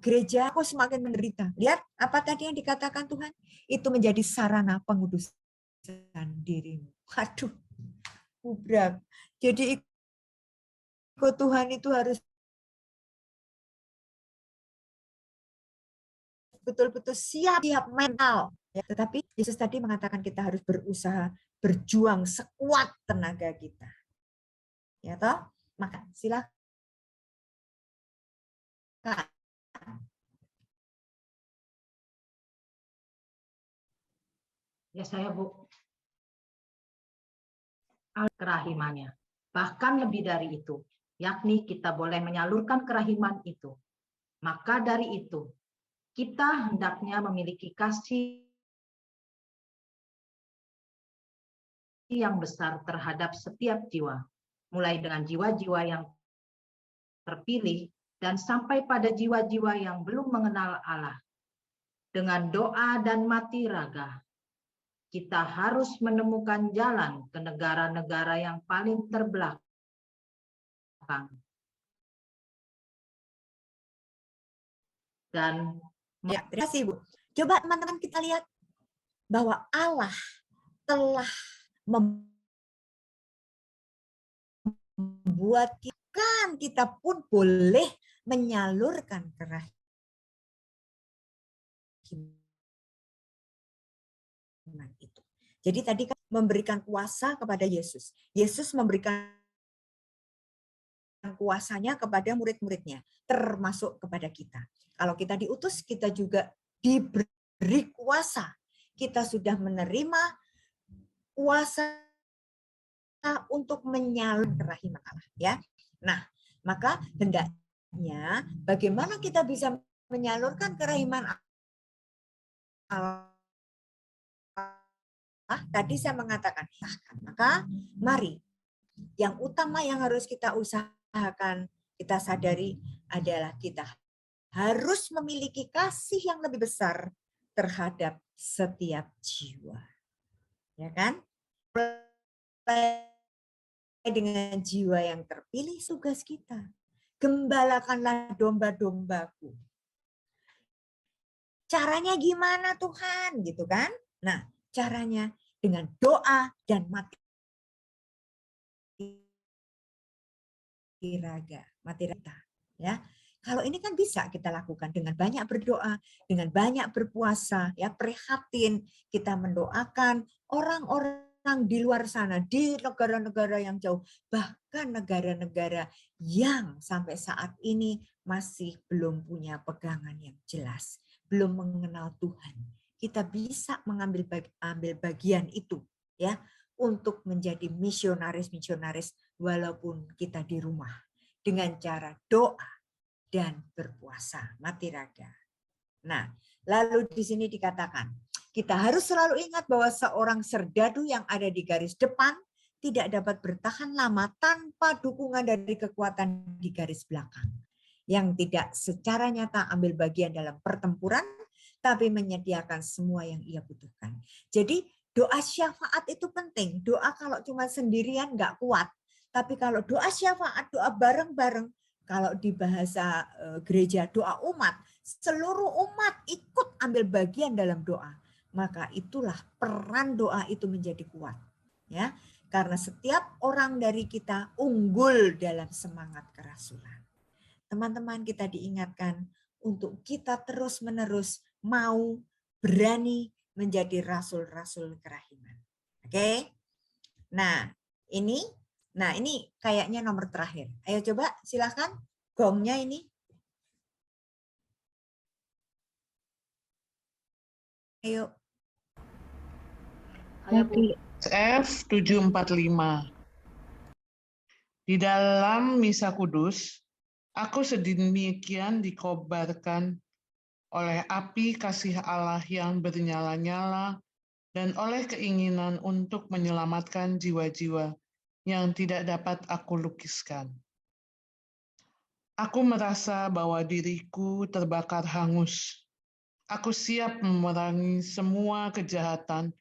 gereja, aku semakin menderita. Lihat apa tadi yang dikatakan Tuhan? Itu menjadi sarana pengudusan dirimu. Aduh, berat. Jadi ikut Tuhan itu harus betul-betul siap mental. Ya, tetapi Yesus tadi mengatakan kita harus berusaha berjuang sekuat tenaga kita. Ya toh? Maka silakan. Ya saya Bu, kerahimannya. Bahkan lebih dari itu, yakni kita boleh menyalurkan kerahiman itu. Maka dari itu, kita hendaknya memiliki kasih yang besar terhadap setiap jiwa, mulai dengan jiwa-jiwa yang terpilih dan sampai pada jiwa-jiwa yang belum mengenal Allah. Dengan doa dan mati raga, kita harus menemukan jalan ke negara-negara yang paling terbelakang. Dan ya, terima kasih Bu. Coba teman-teman kita lihat bahwa Allah telah membuat kita pun boleh menyalurkan kerahiman itu. Jadi tadi kan memberikan kuasa kepada Yesus. Yesus memberikan kuasanya kepada murid-muridnya, termasuk kepada kita. Kalau kita diutus, kita juga diberi kuasa. Kita sudah menerima kuasa untuk menyalurkan kerahiman Allah. Ya. Nah, maka hendaknya bagaimana kita bisa menyalurkan kerahiman Allah. Tadi saya mengatakan, maka mari yang utama yang harus kita usahakan, kita sadari adalah kita harus memiliki kasih yang lebih besar terhadap setiap jiwa. Ya kan? Dengan jiwa yang terpilih tugas kita. Gembalakanlah domba-dombaku. Caranya gimana Tuhan? Gitu kan? Nah, caranya dengan doa dan mati raga, ya. Kalau ini kan bisa kita lakukan dengan banyak berdoa, dengan banyak berpuasa, ya, prihatin kita mendoakan orang-orang di luar sana, di negara-negara yang jauh, bahkan negara-negara yang sampai saat ini masih belum punya pegangan yang jelas, belum mengenal Tuhan. Kita bisa ambil bagian itu, ya, untuk menjadi misionaris-misionaris walaupun kita di rumah dengan cara doa dan berpuasa, mati raga. Nah, lalu di sini dikatakan, kita harus selalu ingat bahwa seorang serdadu yang ada di garis depan tidak dapat bertahan lama tanpa dukungan dari kekuatan di garis belakang, yang tidak secara nyata ambil bagian dalam pertempuran, tapi menyediakan semua yang ia butuhkan. Jadi, doa syafaat itu penting. Doa kalau cuma sendirian nggak kuat. Tapi kalau doa syafaat, doa bareng-bareng, kalau di bahasa gereja doa umat, seluruh umat ikut ambil bagian dalam doa. Maka itulah peran doa itu menjadi kuat. Ya, karena setiap orang dari kita unggul dalam semangat kerasulan. Teman-teman, kita diingatkan untuk kita terus-menerus mau berani menjadi rasul-rasul kerahiman. Oke? Nah, ini kayaknya nomor terakhir. Ayo coba silakan gongnya ini. Ayo. SF 745. Di dalam misa kudus, aku sedemikian dikobarkan oleh api kasih Allah yang bernyala-nyala dan oleh keinginan untuk menyelamatkan jiwa-jiwa yang tidak dapat aku lukiskan. Aku merasa bahwa diriku terbakar hangus. Aku siap memerangi semua kejahatan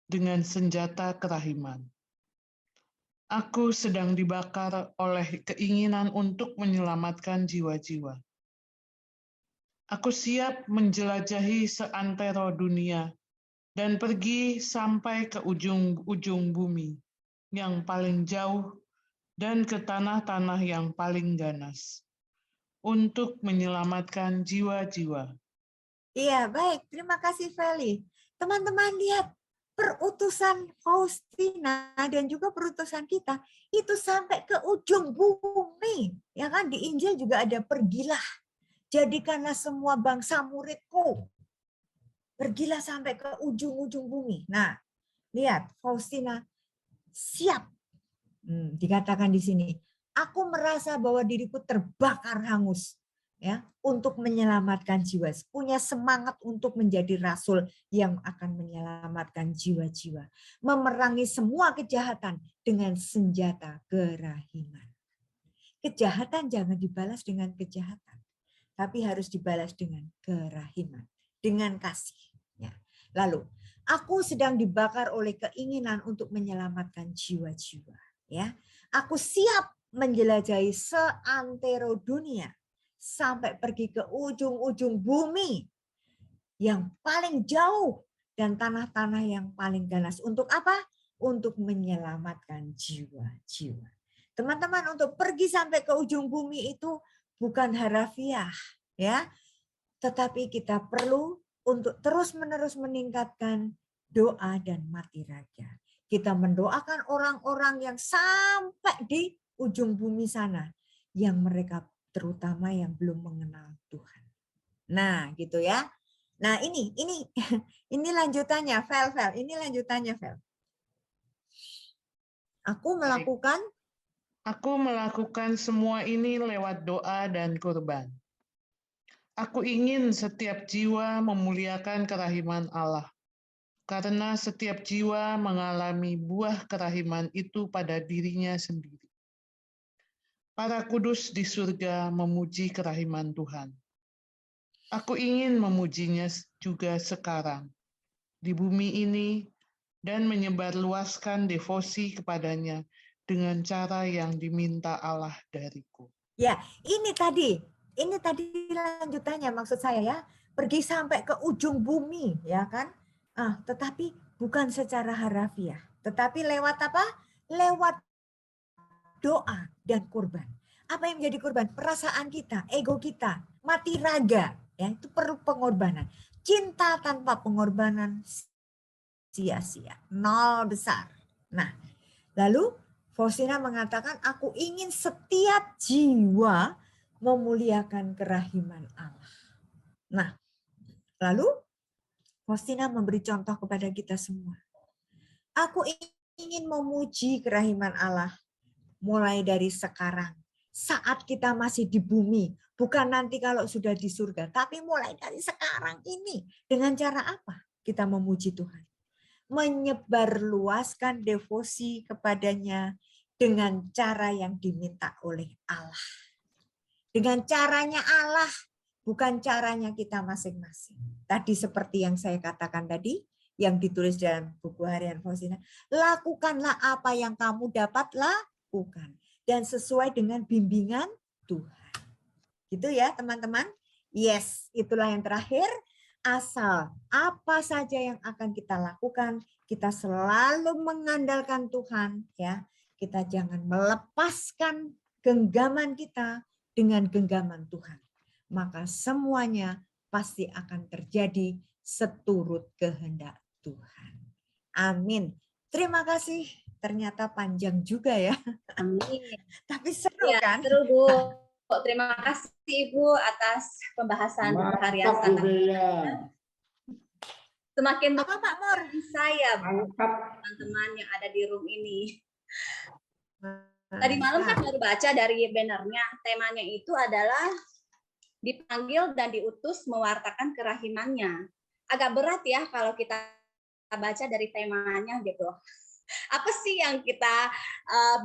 dengan senjata kerahiman. Aku sedang dibakar oleh keinginan untuk menyelamatkan jiwa-jiwa. Aku siap menjelajahi seantero dunia dan pergi sampai ke ujung-ujung bumi yang paling jauh dan ke tanah-tanah yang paling ganas untuk menyelamatkan jiwa-jiwa. Iya, baik. Terima kasih, Feli. Teman-teman lihat, perutusan Faustina dan juga perutusan kita itu sampai ke ujung bumi. Ya kan, di Injil juga ada pergilah. Jadikanlah semua bangsa muridku. Pergilah sampai ke ujung-ujung bumi. Nah, lihat, Faustina siap. Dikatakan di sini, aku merasa bahwa diriku terbakar hangus, ya, untuk menyelamatkan jiwa. Punya semangat untuk menjadi rasul yang akan menyelamatkan jiwa-jiwa. Memerangi semua kejahatan dengan senjata kerahiman. Kejahatan jangan dibalas dengan kejahatan, tapi harus dibalas dengan kerahiman, dengan kasih. Ya. Lalu, aku sedang dibakar oleh keinginan untuk menyelamatkan jiwa-jiwa. Ya, aku siap menjelajahi seantero dunia sampai pergi ke ujung-ujung bumi yang paling jauh dan tanah-tanah yang paling ganas. Untuk apa? Untuk menyelamatkan jiwa-jiwa. Teman-teman, untuk pergi sampai ke ujung bumi itu bukan harafiah, ya, tetapi kita perlu untuk terus-menerus meningkatkan doa dan mati raga. Kita mendoakan orang-orang yang sampai di ujung bumi sana. yang mereka terutama yang belum mengenal Tuhan. Nah, gitu ya. Nah, ini lanjutannya, Vel. Ini lanjutannya, Vel. Aku melakukan semua ini lewat doa dan kurban. Aku ingin setiap jiwa memuliakan kerahiman Allah, karena setiap jiwa mengalami buah kerahiman itu pada dirinya sendiri. Para kudus di surga memuji kerahiman Tuhan. Aku ingin memujinya juga sekarang, di bumi ini, dan menyebarluaskan devosi kepadanya dengan cara yang diminta Allah dariku. Ya, ini tadi lanjutannya maksud saya ya, pergi sampai ke ujung bumi, ya kan? Tetapi bukan secara harafiah, tetapi lewat apa? Lewat doa dan kurban. Apa yang menjadi kurban? Perasaan kita, ego kita, mati raga, ya itu perlu pengorbanan. Cinta tanpa pengorbanan sia-sia, nol besar. Nah, lalu Faustina mengatakan, aku ingin setiap jiwa memuliakan kerahiman Allah. Nah, lalu Faustina memberi contoh kepada kita semua. Aku ingin memuji kerahiman Allah mulai dari sekarang. Saat kita masih di bumi, bukan nanti kalau sudah di surga, tapi mulai dari sekarang ini. Dengan cara apa kita memuji Tuhan? Menyebarluaskan devosi kepadanya dengan cara yang diminta oleh Allah. Dengan caranya Allah, bukan caranya kita masing-masing. Tadi seperti yang saya katakan tadi, yang ditulis dalam buku harian Faustina, lakukanlah apa yang kamu dapat lakukan dan sesuai dengan bimbingan Tuhan. Gitu ya teman-teman. Yes, itulah yang terakhir. Asal apa saja yang akan kita lakukan, kita selalu mengandalkan Tuhan, ya. Kita jangan melepaskan genggaman kita dengan genggaman Tuhan. Maka semuanya pasti akan terjadi seturut kehendak Tuhan. Amin. Terima kasih. Ternyata panjang juga ya. Amin. Tapi seru kan? Seru, Bu. Terima kasih Ibu atas pembahasan harian semakin apa Pak Mor? Saya teman-teman yang ada di room ini. Tadi malam kan baru baca dari bannernya, temanya itu adalah dipanggil dan diutus mewartakan kerahimannya. Agak berat ya kalau kita baca dari temanya gitu. Apa sih yang kita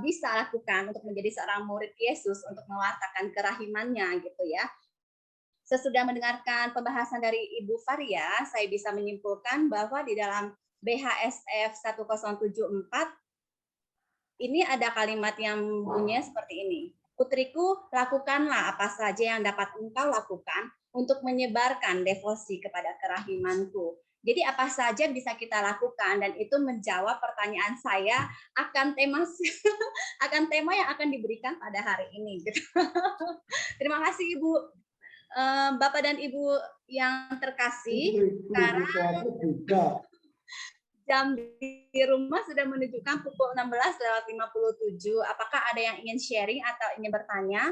bisa lakukan untuk menjadi seorang murid Yesus untuk mewartakan kerahimannya gitu ya. Sesudah mendengarkan pembahasan dari Ibu Faria, saya bisa menyimpulkan bahwa di dalam BHSF 1074 ini ada kalimat yang bunyinya seperti ini. Putriku, lakukanlah apa saja yang dapat engkau lakukan untuk menyebarkan devosi kepada kerahimanku. Jadi apa saja bisa kita lakukan dan itu menjawab pertanyaan saya akan tema yang akan diberikan pada hari ini. Terima kasih Ibu. Bapak dan Ibu yang terkasih, sekarang jam di rumah sudah menunjukkan pukul 16:57. Apakah ada yang ingin sharing atau ingin bertanya?